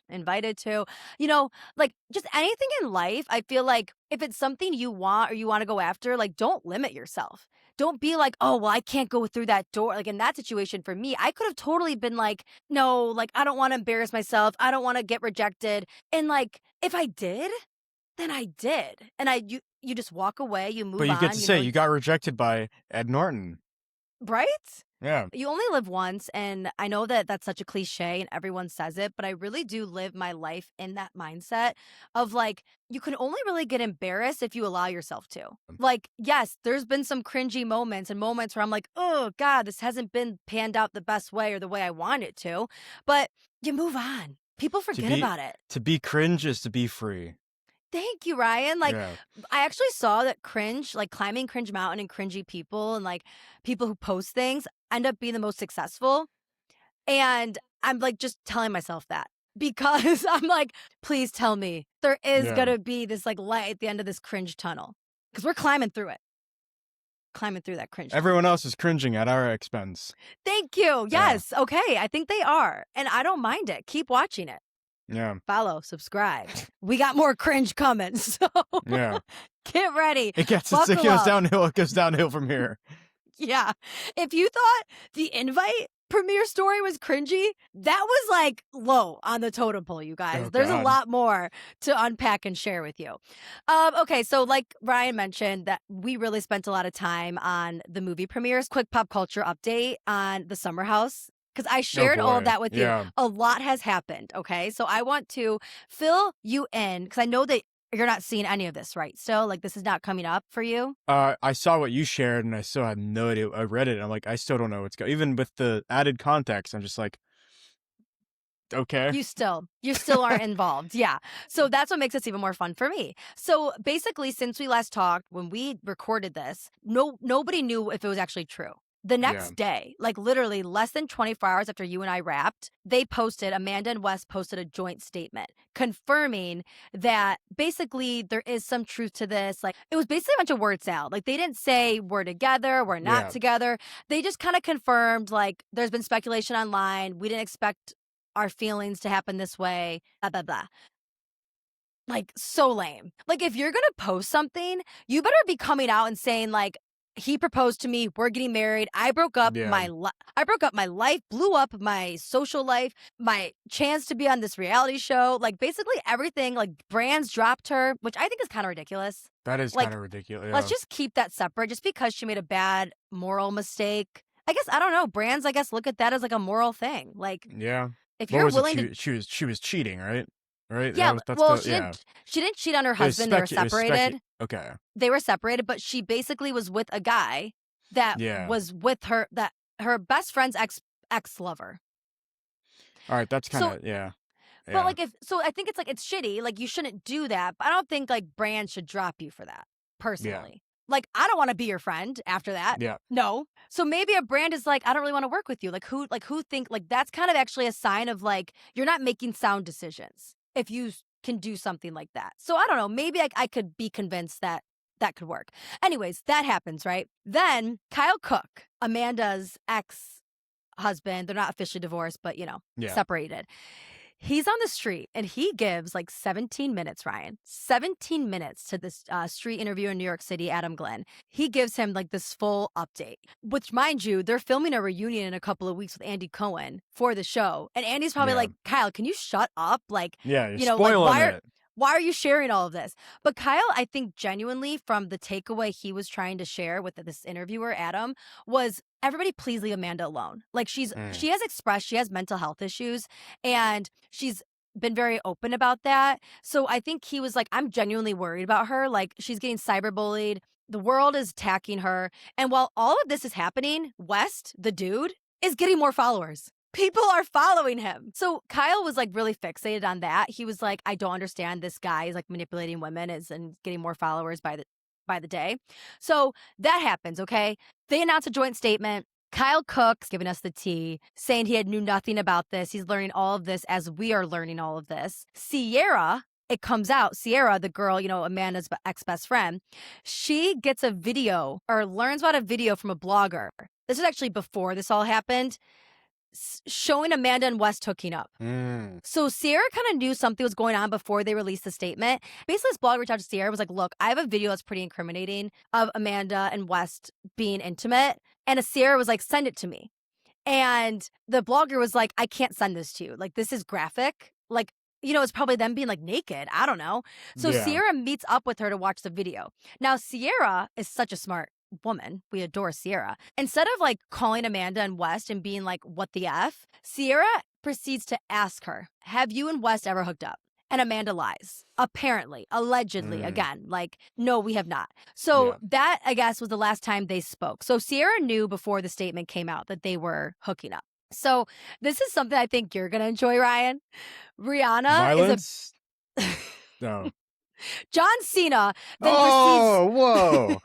you know, like just anything in life. I feel like if it's something you want or you want to go after, like don't limit yourself. Don't be like, oh, well, I can't go through that door. Like in that situation for me, I could have totally been like, no, like I don't want to embarrass myself. I don't want to get rejected. And like, if I did, then I did. And you just walk away, you move on. But you get to say you got rejected by Ed Norton. Right? Yeah. You only live once, and I know that that's such a cliche and everyone says it, but I really do live my life in that mindset of like, you can only really get embarrassed if you allow yourself to. Like, yes, there's been some cringy moments and moments where I'm like, oh God, this hasn't been panned out the best way or the way I want it to, but you move on. People forget about it. To be cringe is to be free. Thank you, Ryan. Like, Yeah. I actually saw that Cringe, like climbing Cringe Mountain and cringy people and like people who post things end up being the most successful. And I'm like just telling myself that because I'm like, please tell me there is going to be this like light at the end of this cringe tunnel because we're climbing through it. Climbing through that cringe. Everyone else is cringing at our expense. Thank you. Yes. Yeah. Okay. I think they are. And I don't mind it. Keep watching it. Yeah. Follow, subscribe. We got more cringe coming. So yeah. Get ready. It goes downhill. It goes downhill from here. Yeah. If you thought the invite premiere story was cringy, that was like low on the totem pole, you guys. Oh, There's God. a lot more to unpack and share with you. Okay, so like Ryan mentioned that we really spent a lot of time on the movie premieres. Quick pop culture update on The Summer House. Because I shared all of that with you. A lot has happened, okay? So I want to fill you in because I know that you're not seeing any of this, right? Still, like this is not coming up for you? I saw what you shared and I still had no idea. I read it and I'm like, I still don't know what's going on. Even with the added context, I'm just like, okay. You still aren't involved. Yeah. So that's what makes this even more fun for me. So basically, since we last talked, when we recorded this, nobody knew if it was actually true. The next day, like literally less than 24 hours after you and I wrapped, Amanda and Wes posted a joint statement confirming that basically there is some truth to this. Like it was basically a bunch of word salad. Like they didn't say we're together, we're not together. They just kind of confirmed like there's been speculation online. We didn't expect our feelings to happen this way, blah, blah, blah. Like so lame. Like if you're going to post something, you better be coming out and saying like, he proposed to me. We're getting married. I broke up Yeah. I broke up my life, blew up my social life, my chance to be on this reality show. Like basically everything. Like brands dropped her, which I think is kind of ridiculous. That is kind Like, of ridiculous. let's Yeah. just keep that separate. Just because she made a bad moral mistake, I guess I don't know. Brands, I guess, look at that as like a moral thing. Like, Yeah. if What you're was it? willing to, She was cheating, right? Right? yeah. That's Well, the yeah. she didn't cheat on her It was husband. They were it was separated. okay. They were separated, but she basically was with a guy that Yeah. was with her best friend's ex lover. All right, that's kind So, of yeah. but Yeah. like I think it's like it's shitty. Like you shouldn't do that. But I don't think like brands should drop you for that. Yeah. Personally, like I don't want to be your friend after that. Yeah. No. So maybe a brand is like, I don't really want to work with you. Like who think like that's kind of actually a sign of like you're not making sound decisions if you can do something like that. So I don't know. Maybe I could be convinced that that could work. Anyways, that happens, right? Then Kyle Cook, Amanda's ex-husband, they're not officially divorced, but Yeah. separated. He's on the street and he gives like 17 minutes, Ryan, 17 minutes to this street interview in New York City, Adam Glenn. He gives him like this full update, which mind you, they're filming a reunion in a couple of weeks with Andy Cohen for the show. And Andy's probably like, Kyle, can you shut up? Like, Yeah, you're like, spoiling it. why are you sharing all of this? But Kyle, I think genuinely from the takeaway he was trying to share with this interviewer, Adam, was everybody please leave Amanda alone. Like she has expressed she has mental health issues and she's been very open about that. So I think he was like, I'm genuinely worried about her. Like she's getting cyberbullied. The world is attacking her. And while all of this is happening, West, the dude, is getting more followers. People are following him. So Kyle was like really fixated on that. He was like, I don't understand this guy is like manipulating women and getting more followers by the day. So that happens, okay? They announced a joint statement. Kyle Cook's giving us the tea, saying he had knew nothing about this. He's learning all of this as we are learning all of this. Sierra, it comes out, Sierra, the girl, Amanda's ex-best friend, she gets a video or learns about a video from a blogger. This is actually before this all happened, showing Amanda and West hooking up. So Sierra kind of knew something was going on before they released the statement. Basically, this blog reached out to Sierra and was like, look, I have a video that's pretty incriminating of Amanda and West being intimate. And Sierra was like, send it to me. And the blogger was like, I can't send this to you. Like, this is graphic. Like, it's probably them being like naked. I don't know. So Sierra meets up with her to watch the video. Now, Sierra is such a smart woman. We adore Sierra. Instead of like calling Amanda and West and being like, what the F? Sierra proceeds to ask her, have you and West ever hooked up? And Amanda lies. Apparently, allegedly, again, like, no, we have not. So that, I guess, was the last time they spoke. So Sierra knew before the statement came out that they were hooking up. So this is something I think you're going to enjoy, Ryan. Rihanna Violence? No. John Cena then whoa.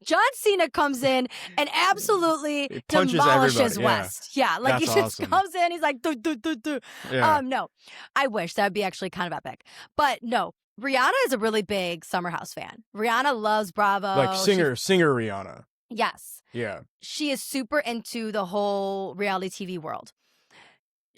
John Cena comes in and absolutely punches demolishes everybody. West. Yeah, like That's he just awesome. comes in, he's like, do, do, do, do. Yeah. No, I wish that would be actually kind of epic. But no, Rihanna is a really big Summer House fan. Rihanna loves Bravo. Like singer Rihanna. Yes. Yeah. She is super into the whole reality TV world.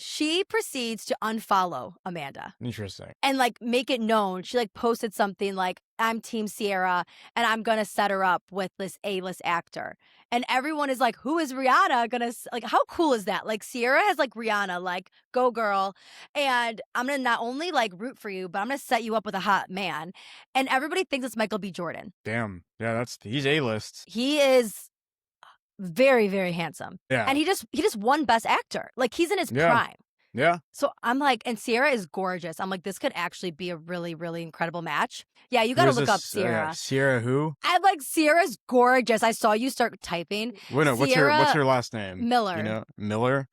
She proceeds to unfollow Amanda. Interesting. And like make it known. She like posted something like, I'm Team Sierra and I'm going to set her up with this A-list actor. And everyone is like, who is Rihanna gonna, like, how cool is that? Like Sierra has like Rihanna, like, go girl. And I'm going to not only like root for you, but I'm going to set you up with a hot man. And everybody thinks it's Michael B. Jordan. Damn. Yeah, he's A-list. He is very, very handsome. Yeah. And he just won Best Actor. Like he's in his prime. Yeah. So I'm like, and Sierra is gorgeous. I'm like, this could actually be a really, really incredible match. Yeah, you got to look up Sierra. Sierra who? I'm like, Sierra's gorgeous. I saw you start typing. Wait, no, what's her last name? Miller. You know, Miller?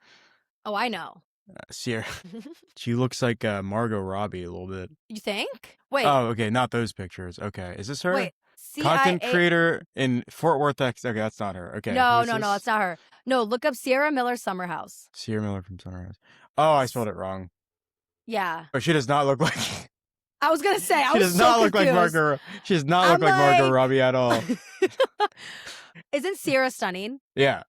Oh, I know. Sierra. She looks like Margot Robbie a little bit. You think? Wait. Oh, okay. Not those pictures. Okay. Is this her? Wait. Content creator in Fort Worth, Texas. Okay, that's not her. Okay. No, that's not her. No, look up Sierra Miller Summer House. Sierra Miller from Summer House. Oh, I spelled it wrong. Yeah. But she does not look like. I was gonna say she does not look like Margot. She does not look like Margot Robbie at all. Isn't Sierra stunning? Yeah.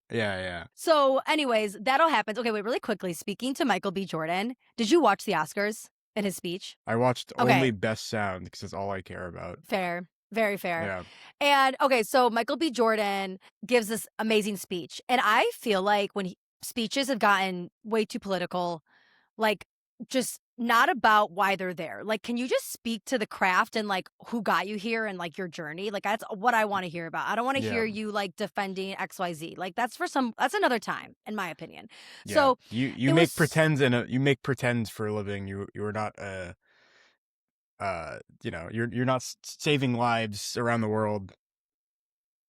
So, anyways, that'll happen. Okay, wait, really quickly. Speaking to Michael B. Jordan, did you watch the Oscars and his speech? I watched only Best Sound because that's all I care about. Fair. Very fair. Yeah. And okay, so Michael B. Jordan gives this amazing speech. And I feel like when speeches have gotten way too political, like just not about why they're there. Like, can you just speak to the craft and like who got you here and like your journey? Like, that's what I want to hear about. I don't want to Yeah. hear you like defending XYZ. Like, that's another time, in my opinion. Yeah. So You it make was pretends you make pretends for a living. You're not you're not saving lives around the world.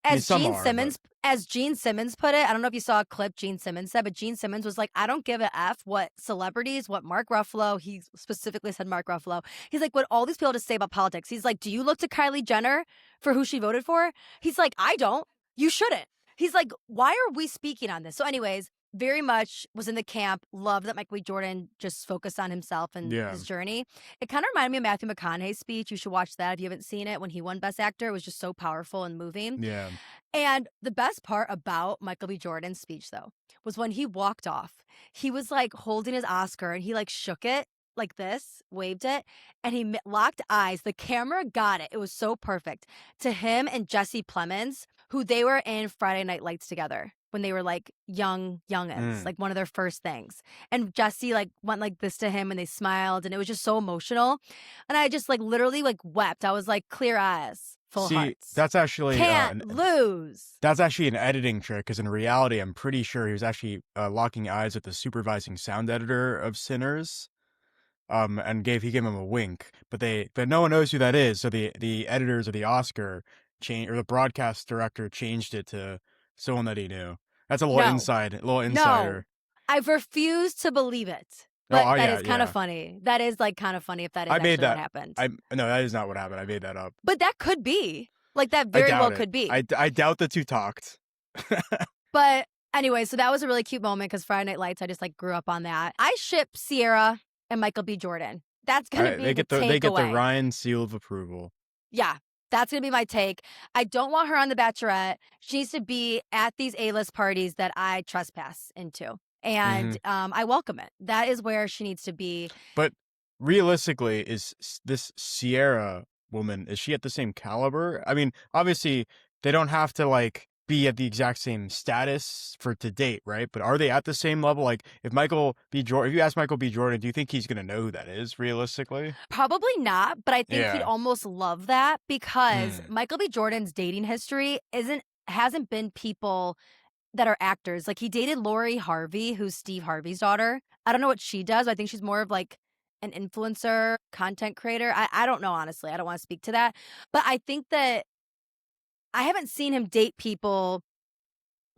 I mean, some are, but As Gene Simmons put it, I don't know if you saw a clip Gene Simmons said, but Gene Simmons was like, I don't give a F what celebrities, what Mark Ruffalo, he specifically said Mark Ruffalo. He's like, what all these people have to say about politics. He's like, do you look to Kylie Jenner for who she voted for? He's like, I don't. You shouldn't. He's like, why are we speaking on this? So, anyways, very much was in the camp, loved that Michael B. Jordan just focused on himself and yeah, his journey. It kind of reminded me of Matthew McConaughey's speech. You should watch that if you haven't seen it when he won Best Actor. It was just so powerful and moving. yeah. And the best part about Michael B. Jordan's speech, though, was when he walked off. He was like holding his Oscar and he like shook it like this, waved it, and he locked eyes. The camera got it. It was so perfect. To him and Jesse Plemons, who they were in Friday Night Lights together when they were like youngins, like one of their first things. And Jesse like went like this to him and they smiled and it was just so emotional. And I just like literally like wept. I was like, clear eyes, full See, hearts. that's actually Can't lose. That's actually an editing trick, because in reality, I'm pretty sure he was actually locking eyes with the supervising sound editor of Sinners, and he gave him a wink, but no one knows who that is. So the editors of the Oscar or the broadcast director changed it to someone that he knew. That's a little No. little No. insider. I refuse to believe it. Oh, But that yeah, is kind of yeah. funny. That is like kind of funny if that is I made actually what that. happened. No, that is not what happened. I made that up. But that could be. Like that I very doubt well it. could be. I doubt the two talked. But anyway, so that was a really cute moment because Friday Night Lights, I just like grew up on that. I ship Sierra and Michael B. Jordan. That's gonna be They get the takeaway. Ryan seal of approval. Yeah, that's gonna be my take. I don't want her on The Bachelorette. She needs to be at these A-list parties that I trespass into. And I welcome it. That is where she needs to be. But realistically, is this Sierra woman, is she at the same caliber? I mean, obviously, they don't have to like be at the exact same status to date, right? But are they at the same level? Like, if you ask Michael B. Jordan, do you think he's gonna know who that is realistically? Probably not, but I think he'd Yeah. almost love that because Michael B. Jordan's dating history hasn't been people that are actors. Like he dated Lori Harvey, who's Steve Harvey's daughter. I don't know what she does. I think she's more of like an influencer, content creator. I don't know, honestly. I don't want to speak to that. But I think that I haven't seen him date people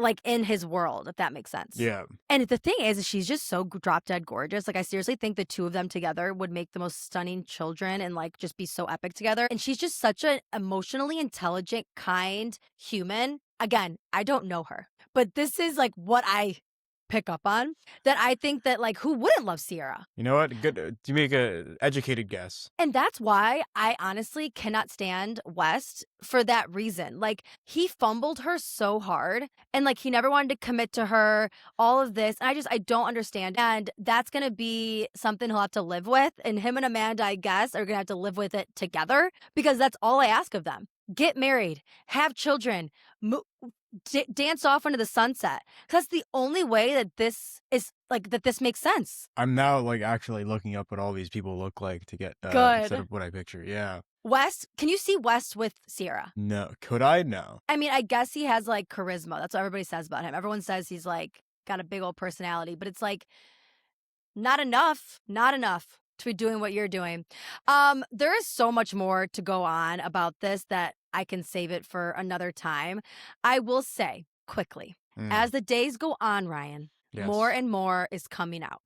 like in his world, if that makes sense. Yeah. And the thing is she's just so drop dead gorgeous. Like I seriously think the two of them together would make the most stunning children and like just be so epic together. And she's just such an emotionally intelligent, kind human. Again, I don't know her, but this is like what I pick up on, that I think that like who wouldn't love Sierra? You know what? Good. You make a educated guess. And that's why I honestly cannot stand West for that reason. Like he fumbled her so hard and like he never wanted to commit to her, all of this. And I don't understand. And that's going to be something he'll have to live with. And him and Amanda, I guess, are going to have to live with it together because that's all I ask of them. Get married, have children, dance off into the sunset. That's the only way that this is like that this makes sense. I'm now like actually looking up what all these people look like to get Good. instead of what I picture. Yeah. West, can you see West with Sierra? No. Could I? No. I mean, I guess he has like charisma. That's what everybody says about him. Everyone says he's like got a big old personality, but it's like not enough to be doing what you're doing. There is so much more to go on about this that I can save it for another time. I will say quickly, as the days go on, Ryan, more and more is coming out.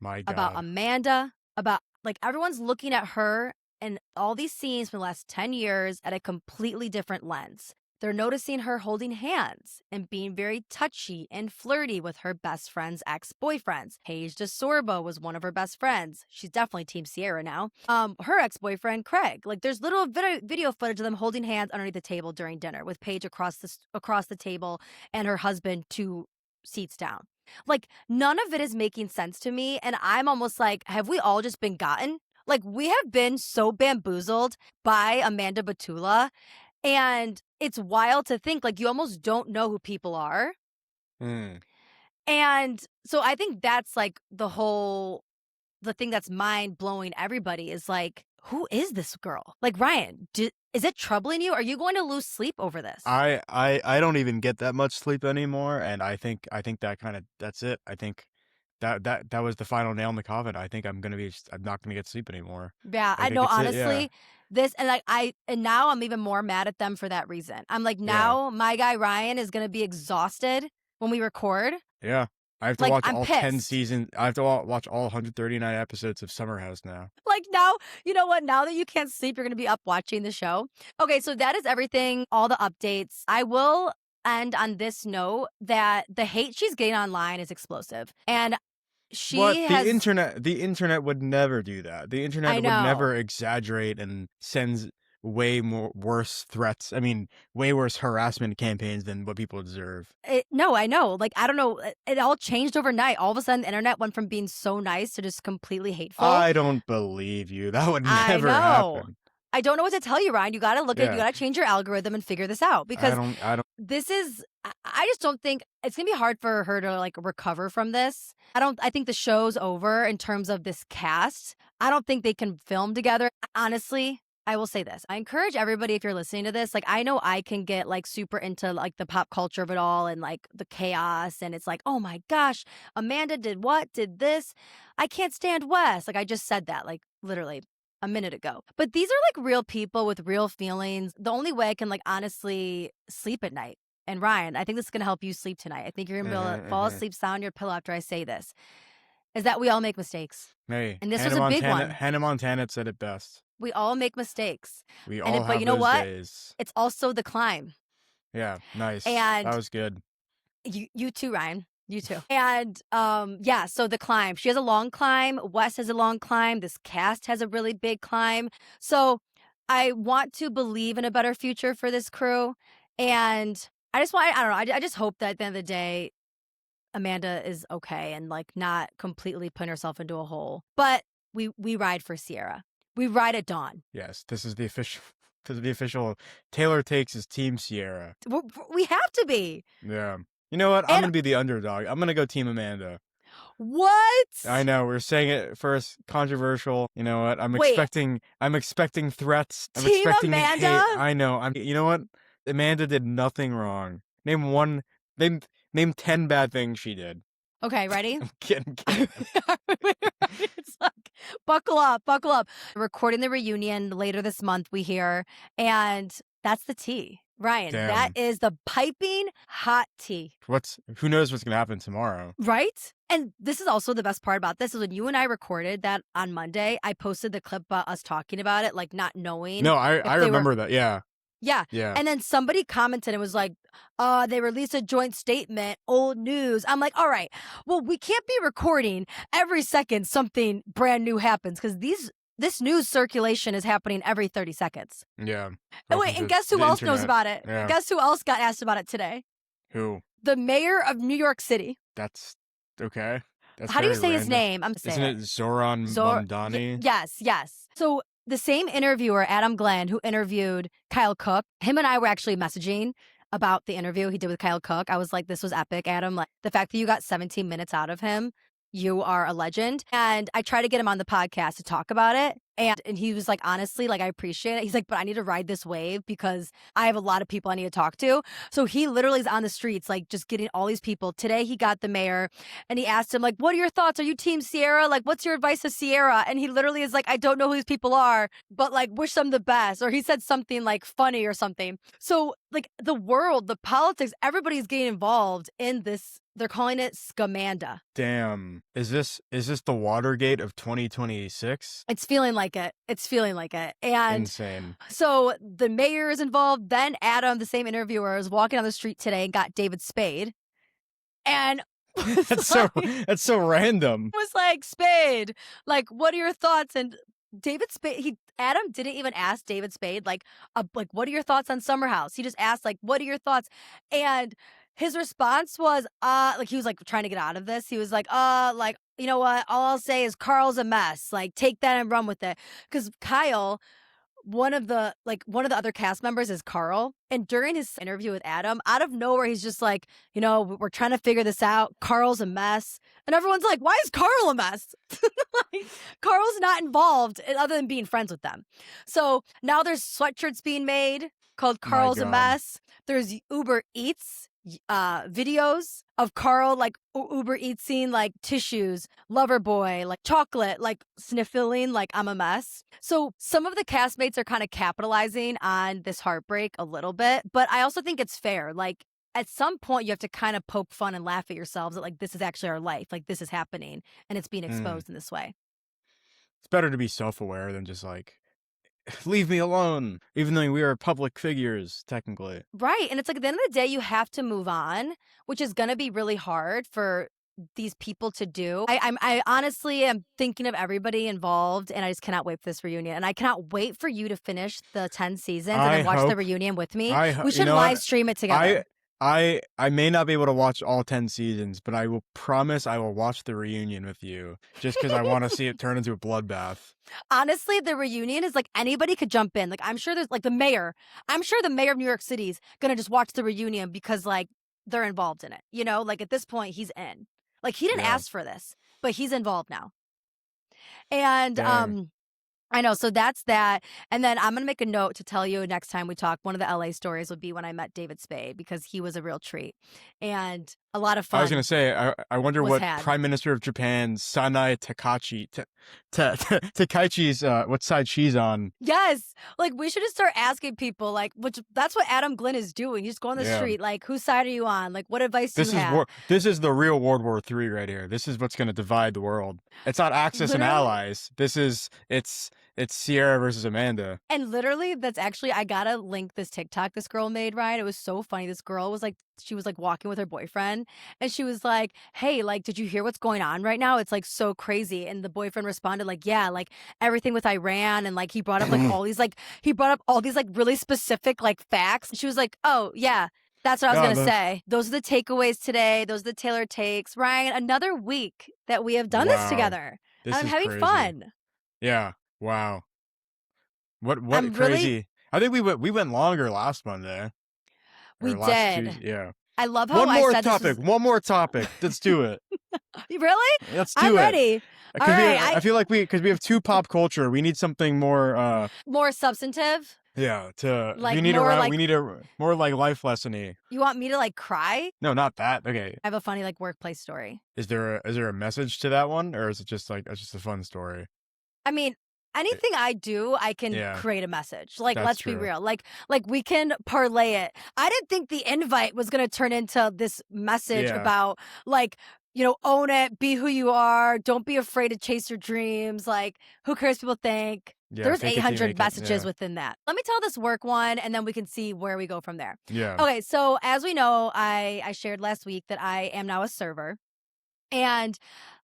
My God. About Amanda, about like everyone's looking at her and all these scenes from the last 10 years at a completely different lens. They're noticing her holding hands and being very touchy and flirty with her best friend's ex-boyfriends. Paige DeSorbo was one of her best friends. She's definitely Team Sierra now. Her ex-boyfriend, Craig. Like, there's little video footage of them holding hands underneath the table during dinner with Paige across the table and her husband 2 seats down. Like, none of it is making sense to me. And I'm almost like, have we all just been gotten? Like, we have been so bamboozled by Amanda Batula, and it's wild to think, like, you almost don't know who people are. Mm. And so I think that's, like, the thing that's mind-blowing everybody is, like, who is this girl? Like, Ryan, is it troubling you? Are you going to lose sleep over this? I don't even get that much sleep anymore, and I think that's it. I think that was the final nail in the coffin. I think I'm not gonna get sleep anymore. Yeah, I I think know, it's it. Yeah, honestly, this and, like, and now I'm even more mad at them for that reason. I'm like, yeah, now my guy Ryan is gonna be exhausted when we record. yeah. I have to Like, watch I'm all 10 pissed. seasons. I have to watch all 139 episodes of Summer House now. Like, now you know what? Now that you can't sleep, you're gonna be up watching the show. Okay, so that is everything, all the updates. I will end on this note that the hate she's getting online is explosive, and What she has the internet would never do that. The I internet would know. never exaggerate and sends way more worse threats. I mean, way worse harassment campaigns than what people deserve. No, I know. Like, I don't know. It all changed overnight. All of a sudden, the internet went from being so nice to just completely hateful. I don't believe you. That would I never know. happen. I don't know what to tell you, Ryan. You got to you Yeah. got to change your algorithm and figure this out because I don't this is, I just don't think it's going to be hard for her to like recover from this. I think the show's over in terms of this cast. I don't think they can film together. Honestly, I will say this. I encourage everybody, if you're listening to this, like, I know I can get like super into like the pop culture of it all and like the chaos. And it's like, oh my gosh, Amanda did what? Did this? I can't stand Wes. Like, I just said that, like, literally a minute ago. But these are like real people with real feelings. The only way I can like honestly sleep at night. And Ryan, I think this is going to help you sleep tonight. I think you're going to be able to fall Mhm. asleep sound on your pillow after I say this. Is that we all make mistakes. Hey, And this was a big one. Hannah Montana said it best. We all make mistakes. We And all but you have know those what? days. It's also the climb. Yeah, nice. That And was good. you too, Ryan. You too. And yeah, so the climb. She has a long climb. Wes has a long climb. This cast has a really big climb. So I want to believe in a better future for this crew. And I don't know. I just hope that at the end of the day, Amanda is okay and like not completely putting herself into a hole. But we ride for Sierra. We ride at dawn. Yes, this is the official. This is the official. Taylor takes his Team Sierra. We have to be. Yeah. You know what? I'm And gonna be the underdog. I'm gonna go Team Amanda. what? I know we're saying it first, controversial. You know what? Wait, I'm expecting threats. I'm Team expecting Amanda? hate. I know. You know what? Amanda did nothing wrong. Name name 10 bad things she did. Okay, ready? I'm kidding. It's like, buckle up, buckle up. Recording the reunion later this month, we hear, and that's the tea. Ryan, that Damn. is the piping hot tea. Who knows what's gonna happen tomorrow? Right? And this is also the best part about this is when you and I recorded that on Monday, I posted the clip about us talking about it, like not knowing. No, if I they were remember that. Yeah. Yeah. Yeah. And then somebody commented and was like, they released a joint statement, old news. I'm like, all right, well, we can't be recording every second something brand new happens because this news circulation is happening every 30 seconds. Yeah. Oh, wait, Welcome and to guess who the else knows internet. about it? Yeah. Guess who else got asked about it today? Who? The mayor of New York City. That's okay. That's How do you very say his random. name? I'm Isn't saying it Zoran Mamdani? Yes. So the same interviewer, Adam Glenn, who interviewed Kyle Cook, him and I were actually messaging about the interview he did with Kyle Cook. I was like, this was epic, Adam. Like, the fact that you got 17 minutes out of him, you are a legend. And I tried to get him on the podcast to talk about it. And he was like, honestly, like, I appreciate it. He's like, but I need to ride this wave because I have a lot of people I need to talk to. So he literally is on the streets, like, just getting all these people. Today, he got the mayor and he asked him, like, what are your thoughts? Are you Team Sierra? Like, what's your advice to Sierra? And he literally is like, I don't know who these people are, but like, wish them the best. Or he said something like funny or something. So, like, the world, the politics, everybody's getting involved in this. They're calling it Scamanda. Damn. Is this the Watergate of 2026? It's feeling like it. It's feeling like it. And Insane. so the mayor is involved. Then Adam, the same interviewer, is walking on the street today and got David Spade. And That's so random. was like, Spade, like, what are your thoughts? And David Spade, Adam didn't even ask David Spade, like, what are your thoughts on Summer House? He just asked, like, what are your thoughts? And His response was, like, he was, like, trying to get out of this. He was like, you know what? All I'll say is Carl's a mess. Like, take that and run with it. Because Kyle, one of the other cast members is Carl. And during his interview with Adam, out of nowhere, he's just like, we're trying to figure this out. Carl's a mess. And everyone's like, why is Carl a mess? Like, Carl's not involved other than being friends with them. So now there's sweatshirts being made called My Carl's a God. mess. There's Uber Eats videos of Carl like Uber Eatsing like tissues, lover boy, like chocolate, like sniffling, like I'm a mess. So some of the castmates are kind of capitalizing on this heartbreak a little bit, but I also think it's fair. Like at some point you have to kind of poke fun and laugh at yourselves that like this is actually our life, like this is happening and it's being Mm. exposed in this way. It's better to be self-aware than just like, leave me alone, even though we are public figures, technically. Right. And it's like at the end of the day, you have to move on, which is going to be really hard for these people to do. I honestly am thinking of everybody involved and I just cannot wait for this reunion. And I cannot wait for you to finish the 10 seasons and I then watch the hope, reunion with me. We you should know live what? stream it together. I may not be able to watch all 10 seasons, but I will promise I will watch the reunion with you just because I want to see it turn into a bloodbath. Honestly, the reunion is like anybody could jump in. Like I'm sure there's like the mayor. I'm sure the mayor of New York City's gonna just watch the reunion because like they're involved in it. Like at this point he's in. Like he didn't Yeah. ask for this, but he's involved now. And Dang. I know. So that's that. And then I'm going to make a note to tell you next time we talk. One of the LA stories would be when I met David Spade because he was a real treat and a lot of I was going fun to say, I wonder was what had. Prime Minister of Japan, Sanai Takaichi's, what side she's on. Yes. Like we should just start asking people, like, which that's what Adam Glynn is doing. He's going on the Yeah. street, like, whose side are you on? Like, what advice do you have? This is the real World War III right here. This is what's going to divide the world. It's not Axis and Literally. allies. It's Sierra versus Amanda. And literally, that's actually, I gotta link this TikTok this girl made, right? It was so funny. This girl was like, she was like walking with her boyfriend and she was like, hey, like, did you hear what's going on right now? It's like so crazy. And the boyfriend responded like, yeah, like everything with Iran. And like, he brought up like all these like really specific like facts. She was like, oh yeah, that's what I was going to say. Those are the takeaways today. Those are the Taylor takes. Ryan, another week that we have done this together. I'm having fun. Yeah. Wow. What I'm crazy. Really, I think we went longer last Monday. We did. Yeah. I love how One more topic. Let's do it. Really? Let's do I'm ready. All right. I feel like because we have two pop culture, we need something more more substantive. Yeah, like we need a more like life lesson-y. You want me to like cry? No, not that. Okay. I have a funny like workplace story. Is there a message to that one, or is it just like it's just a fun story? I mean, anything I do, I can create a message. Like, let's be real. Like we can parlay it. I didn't think the invite was going to turn into this message about like, own it, be who you are, don't be afraid to chase your dreams. Like, who cares what people think? Yeah, there's 800 messages within that. Let me tell this work one, and then we can see where we go from there. Yeah. Okay, so as we know, I shared last week that I am now a server. And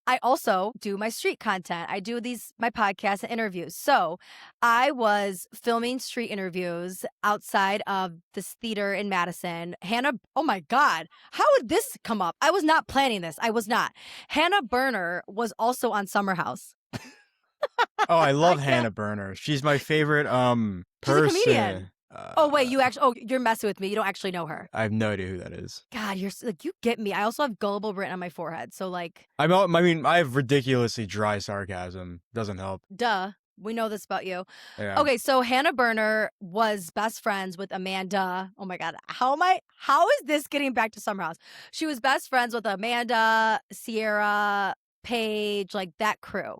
I also do my street content. I do my podcasts and interviews. So I was filming street interviews outside of this theater in Madison. Hannah, oh my God, how would this come up? I was not planning this. I was not. Hannah Berner was also on Summer House. Oh, I love Hannah Berner. She's my favorite person. She's a comedian. Oh wait, you're messing with me. You don't actually know her. I have no idea who that is. God, you're like, you get me. I also have gullible written on my forehead, so like. I mean, I have ridiculously dry sarcasm. Doesn't help. Duh. We know this about you. Yeah. Okay, so Hannah Berner was best friends with Amanda. Oh my God, how is this getting back to Summer House? She was best friends with Amanda, Sierra, Paige, like that crew.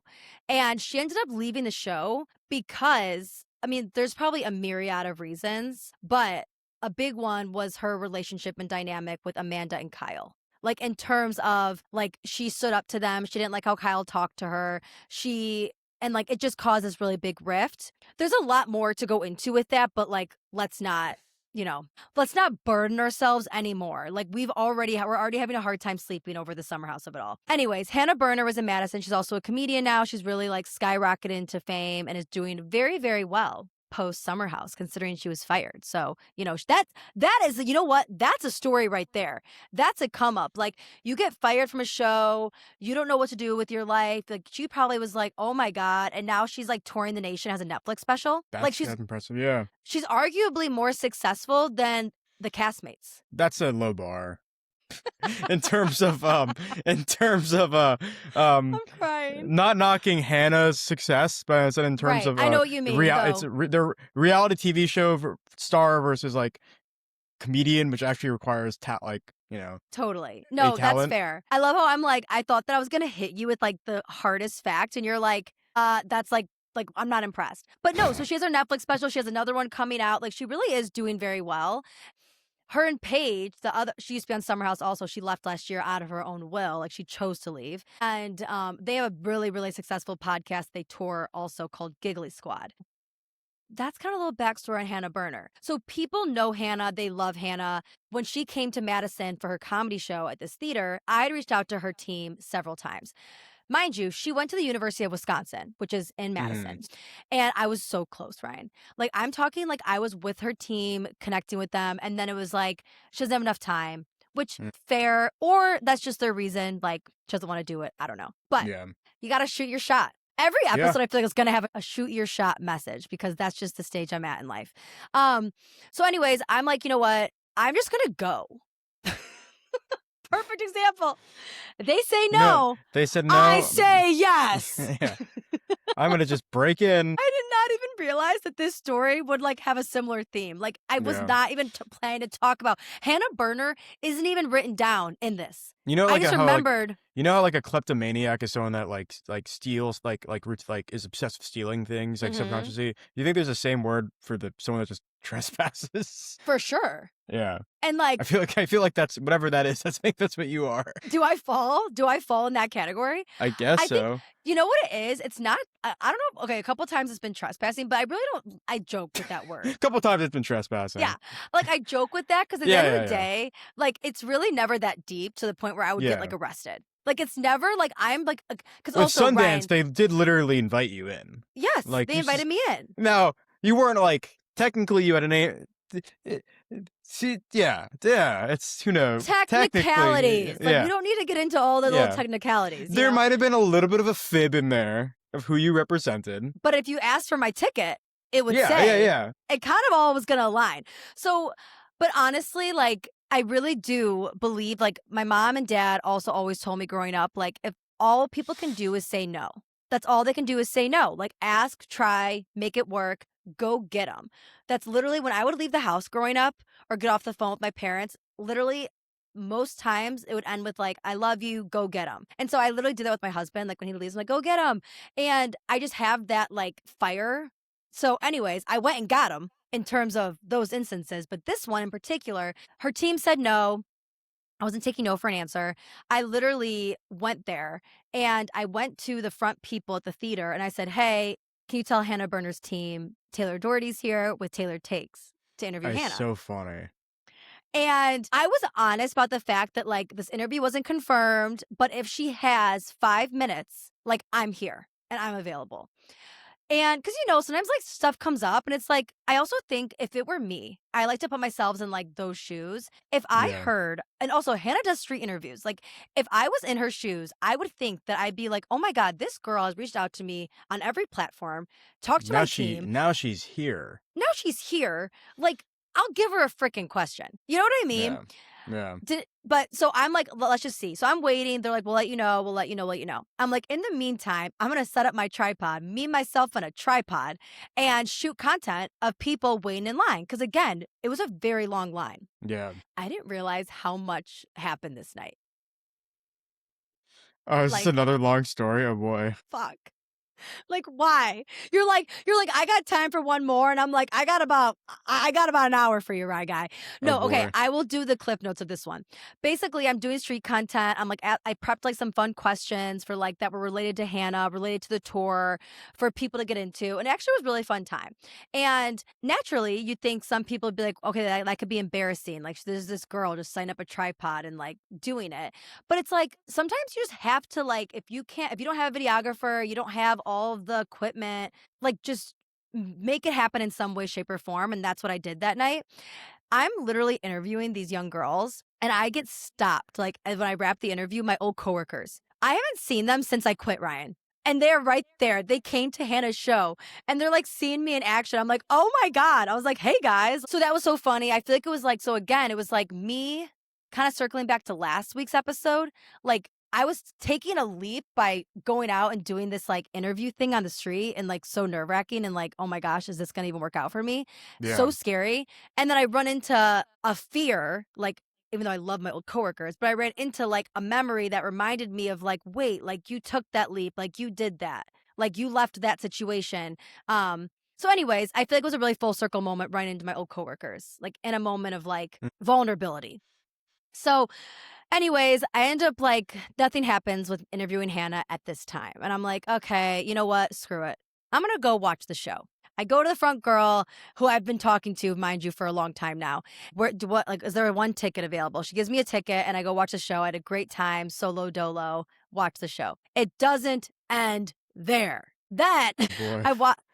And she ended up leaving the show because, I mean, there's probably a myriad of reasons, but a big one was her relationship and dynamic with Amanda and Kyle. Like in terms of like, she stood up to them. She didn't like how Kyle talked to her. And like, it just caused this really big rift. There's a lot more to go into with that, but like, let's not burden ourselves anymore. Like we're already having a hard time sleeping over the Summer House of it all. Anyways, Hannah Berner was in Madison. She's also a comedian now. She's really like skyrocketed into fame and is doing very, very well. post Summer House, considering she was fired. So, that is, you know what? That's a story right there. That's a come up. Like, you get fired from a show, you don't know what to do with your life. Like, she probably was like, oh my God. And now she's like touring the nation, has a Netflix special. Like, That's impressive. Yeah. she's arguably more successful than the castmates. That's a low bar. in terms of um I'm crying. not knocking Hannah's success, but I said in terms Right. of I know what you mean. it's the reality TV show star versus like comedian, which actually requires Totally. No, that's talent. fair. I love how I'm like, I thought that I was gonna hit you with like the hardest fact, and you're like, that's like I'm not impressed. But no, so she has her Netflix special, she has another one coming out. Like, she really is doing very well. Her and Paige, she used to be on Summer House also. She left last year out of her own will. Like, she chose to leave. And they have a really, really successful podcast they tour also called Giggly Squad. That's kind of a little backstory on Hannah Berner. So people know Hannah. They love Hannah. When she came to Madison for her comedy show at this theater, I had reached out to her team several times. Mind you, she went to the University of Wisconsin, which is in Madison. And I was so close, Ryan. Like, I'm talking like I was with her team, connecting with them. And then it was like, she doesn't have enough time, which fair, or that's just their reason. Like, she doesn't want to do it. I don't know. But you got to shoot your shot. Every episode, I feel like it's going to have a shoot your shot message, because that's just the stage I'm at in life. So anyways, I'm like, you know what? I'm just going to go. Perfect example. They say no. They said no. I say yes. I'm going to just break in. I did not even realize that this story would like have a similar theme. Like, I was not even planning to talk about. Hannah Berner isn't even written down in this. I just remembered. You know how like a kleptomaniac is someone that like steals like is obsessed with stealing things like subconsciously. Do you think there's the same word for someone that just trespasses? For sure. Yeah. And like, I feel like that's whatever that is. I think that's what you are. Do I fall in that category? I guess so. Think, you know what it is? It's not. I don't know. Okay, a couple times it's been trespassing, but I really don't. I joke with that word. A couple times it's been trespassing. Yeah, like I joke with that because at the end of the day, like, it's really never that deep to the point where I would get like arrested. Like, it's never like I'm like, because also Sundance, Ryan, they did literally invite you in. Yes, like, they invited me in. No, you weren't like technically you had a name. See, it's who knows. Technicalities. Like, we don't need to get into all the little technicalities. There might have been a little bit of a fib in there of who you represented. But if you asked for my ticket, it would say, it kind of all was going to align. So, but honestly, like, I really do believe, like, my mom and dad also always told me growing up, like, if all people can do is say no, that's all they can do is say no. Like, ask, try, make it work. Go get them. That's literally when I would leave the house growing up or get off the phone with my parents. Literally, most times it would end with like, I love you, go get them. And so I literally do that with my husband. Like, when he leaves, I'm like, go get him. And I just have that like fire. So anyways, I went and got him in terms of those instances. But this one in particular, her team said no. I wasn't taking no for an answer. I literally went there and I went to the front people at the theater and I said, hey, can you tell Hannah Berner's team Taylor Doherty's here with Taylor Takes to interview Hannah? So funny. And I was honest about the fact that like this interview wasn't confirmed, but if she has 5 minutes, like, I'm here and I'm available. And because, sometimes like stuff comes up and it's like, I also think if it were me, I like to put myself in like those shoes. If I heard, and also Hannah does street interviews. Like, if I was in her shoes, I would think that I'd be like, oh my God, this girl has reached out to me on every platform, talked to my team. Now she's here. Like, I'll give her a freaking question. You know what I mean? Yeah. But so I'm like, let's just see. So I'm waiting. They're like, we'll let you know. We'll let you know. I'm like, in the meantime, I'm going to set up my tripod, me, myself on a tripod, and shoot content of people waiting in line. Because again, it was a very long line. Yeah. I didn't realize how much happened this night. Oh, is this another long story? Oh boy. Fuck. Like, why? You're like, I got time for one more. And I'm like, I got about an hour for you, right, guy? No, okay. I will do the clip notes of this one. Basically, I'm doing street content. I'm like, I prepped like some fun questions for like that were related to Hannah, related to the tour for people to get into. And it actually was a really fun time. And naturally, you'd think some people would be like, okay, that could be embarrassing. Like, there's this girl just setting up a tripod and like doing it. But it's like, sometimes you just have to like, if you don't have a videographer, you don't have all of the equipment, like, just make it happen in some way, shape, or form. And that's what I did that night. I'm literally interviewing these young girls and I get stopped. Like when I wrap the interview, my old coworkers, I haven't seen them since I quit, Ryan. And they're right there. They came to Hannah's show and they're like seeing me in action. I'm like, oh my God. I was like, hey guys. So that was so funny. I feel like it was like, so again, it was like me kind of circling back to last week's episode. Like I was taking a leap by going out and doing this like interview thing on the street and like so nerve wracking and like, oh my gosh, is this going to even work out for me? So Yeah. scary. And then I run into a fear, like, even though I love my old coworkers, but I ran into like a memory that reminded me of like, wait, like you took that leap, like you did that, like you left that situation. So anyways, I feel like it was a really full circle moment running into my old coworkers, like in a moment of like Mm. vulnerability. So anyways, I end up like nothing happens with interviewing Hannah at this time. And I'm like, okay, you know what? Screw it. I'm going to go watch the show. I go to the front girl who I've been talking to, mind you, for a long time now. Is there one ticket available? She gives me a ticket and I go watch the show. I had a great time, solo dolo, watch the show. It doesn't end there. Then Boy.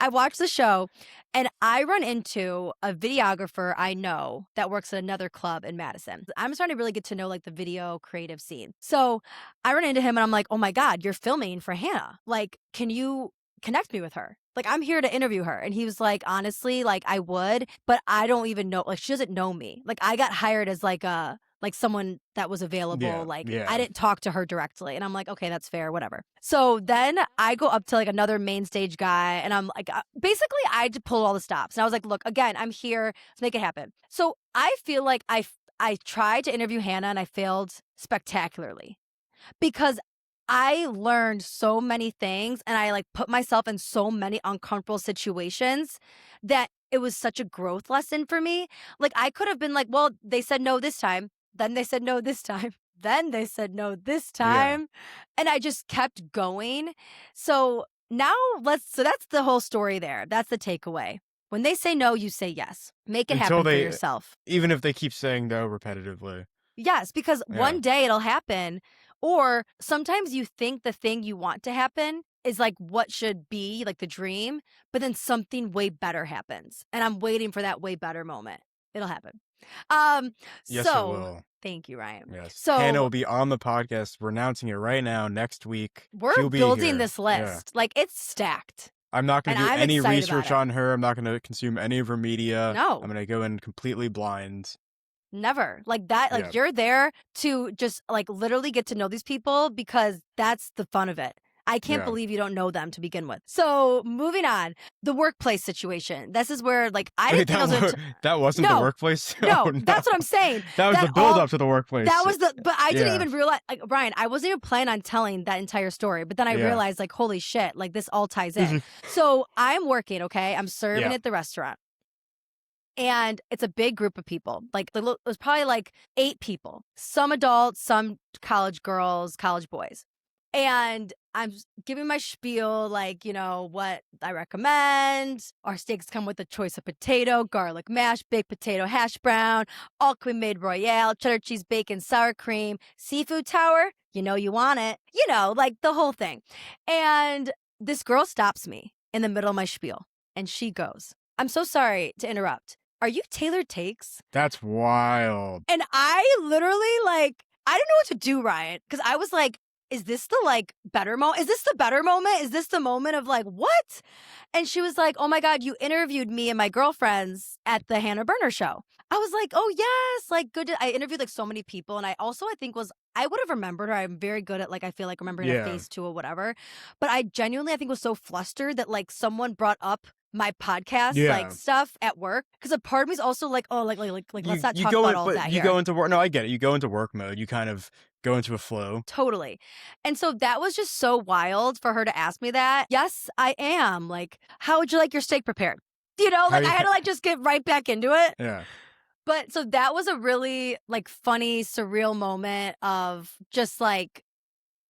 I watch the show and I run into a videographer I know that works at another club in Madison. I'm starting to really get to know like the video creative scene. So I run into him and I'm like, oh my God, you're filming for Hannah. Like, can you connect me with her? Like, I'm here to interview her. And he was like, honestly, like I would, but I don't even know, like she doesn't know me. Like I got hired as like someone that was available. Yeah. Like Yeah. I didn't talk to her directly. And I'm like, okay, that's fair, whatever. So then I go up to like another main stage guy and I'm like, basically I just pulled all the stops. And I was like, look, again, I'm here to make it happen. So I feel like I tried to interview Hannah and I failed spectacularly because I learned so many things and I like put myself in so many uncomfortable situations that it was such a growth lesson for me. Like I could have been like, well, they said no this time. Then they said no this time. Then they said no this time. And I just kept going. So now so that's the whole story there. That's the takeaway. When they say no, you say yes. Make it Until happen for they, yourself. even if they keep saying no repetitively. Yes, because Yeah. one day it'll happen. Or sometimes you think the thing you want to happen is like what should be like the dream, but then something way better happens. And I'm waiting for that way better moment. It'll happen. Yes, it So will. thank you, Ryan. Yes. So Hannah will be on the podcast. We're announcing it right now. Next week, we're she'll be building here. this Yeah. list. Like it's stacked. I'm not going to And do I'm any excited about research it. on her. I'm not going to consume any of her media. No. I'm going to go in completely blind. Never. Like that, like Yeah. you're there to just like literally get to know these people because that's the fun of it. I can't Yeah. believe you don't know them to begin with. So moving on, the workplace situation. This is where like I Wait, didn't think I was that wasn't No. the workplace? No, Oh, that's what I'm saying. That was the build up to the workplace. That was but I didn't Yeah. even realize, like, Brian, I wasn't even planning on telling that entire story, but then I Yeah. realized, like, holy shit, like, this all ties in. So I'm working, okay? I'm serving Yeah. at the restaurant. And it's a big group of people. Like, it was probably like 8 people. Some adults, some college girls, college boys. And I'm giving my spiel, like, you know, what I recommend. Our steaks come with a choice of potato, garlic mash, baked potato hash brown, all cream made royale, cheddar cheese, bacon, sour cream, seafood tower. You know you want it. You know, like the whole thing. And this girl stops me in the middle of my spiel. And she goes, I'm so sorry to interrupt. Are you Taylor Takes? That's wild. And I literally, like, I didn't know what to do, Ryan. Because I was like, is this the like better moment? Is this the better moment? Is this the moment of like, what? And she was like, oh my God, you interviewed me and my girlfriends at the Hannah Burner show. I was like, oh yes, like good. I interviewed like so many people. And I also, I think I would have remembered her. I'm very good at like, I feel like remembering a face too or whatever. But I genuinely, I think was so flustered that like someone brought up my podcast like stuff at work. Because a part of me is also like, oh, like let's not talk about all that you here. go into work. No, I get it. You go into work mode. You kind of go into a flow. Totally. And so that was just so wild for her to ask me that. Yes, I am. Like, how would you like your steak prepared? You know, like I had to like just get right back into it. Yeah. But so that was a really like funny, surreal moment of just like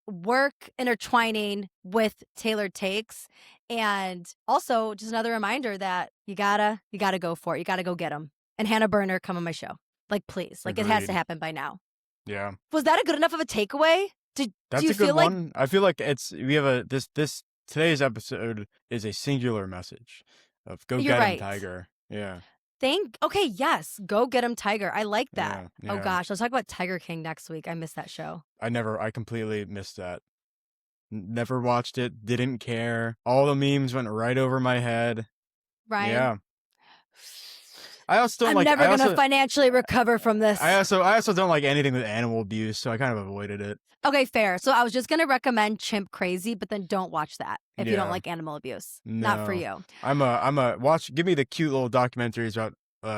work intertwining with Taylor Takes. And also just another reminder that you gotta go for it. You gotta go get them. And Hannah Burner, come on my show. Like, please. Like, it has to Agreed. happen by now. Yeah. Was that a good enough of a takeaway? That's do you a good feel one. I feel like we have this today's episode is a singular message. of Go You're Get 'Em, right. Tiger. Yeah. Okay, yes. Go Get 'Em, Tiger. I like that. Yeah. Oh Yeah. gosh, let's talk about Tiger King next week. I missed that show. I completely missed that. Never watched it. Didn't care. All the memes went right over my head. Ryan, Yeah. I also don't I'm like. never gonna financially recover from this. I also don't like anything with animal abuse, so I kind of avoided it. Okay, fair. So I was just gonna recommend Chimp Crazy, but then don't watch that if you don't Yeah. like animal abuse. No. Not for you. I'm a watch. Give me the cute little documentaries about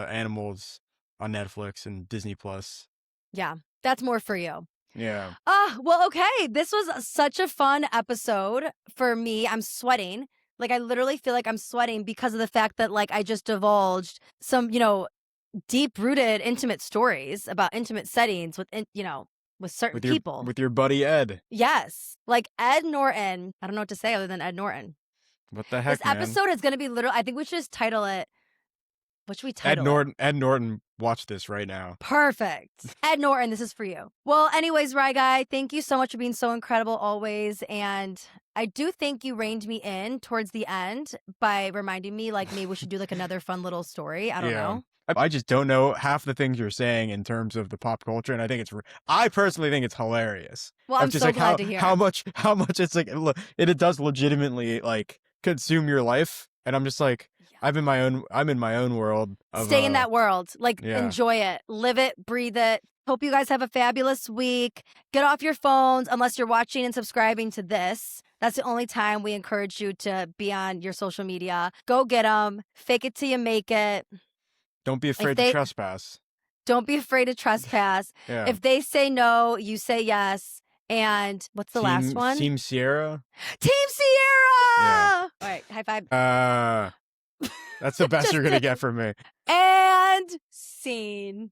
animals on Netflix and Disney Plus. Yeah, that's more for you. Yeah. Well, okay. This was such a fun episode for me. I'm sweating. Like, I literally feel like I'm sweating because of the fact that, like, I just divulged some, deep-rooted intimate stories about intimate settings with, with certain people. With your buddy Ed. Yes. Like Ed Norton. I don't know what to say other than Ed Norton. What the heck, This episode is going to be I think we should just title it. What should we title it? Ed Norton, watch this right now. Perfect. Ed Norton, this is for you. Well, anyways, Rye Guy, thank you so much for being so incredible always. And I do think you reined me in towards the end by reminding me, like, maybe we should do, like, another fun little story. I don't know. I just don't know half the things you're saying in terms of the pop culture, and I personally think it's hilarious. Well, I'm so glad to hear how much it's like, look, it does legitimately, like, consume your life, and I'm just like, I'm in my own world. Stay in that world. Like, enjoy it. Live it. Breathe it. Hope you guys have a fabulous week. Get off your phones unless you're watching and subscribing to this. That's the only time we encourage you to be on your social media. Go get them. Fake it till you make it. Don't be afraid to trespass. Don't be afraid to trespass. Yeah. If they say no, you say yes. And what's the last one? Team Sierra. Team Sierra! Yeah. All right, high five. That's the best you're going to get from me. And scene.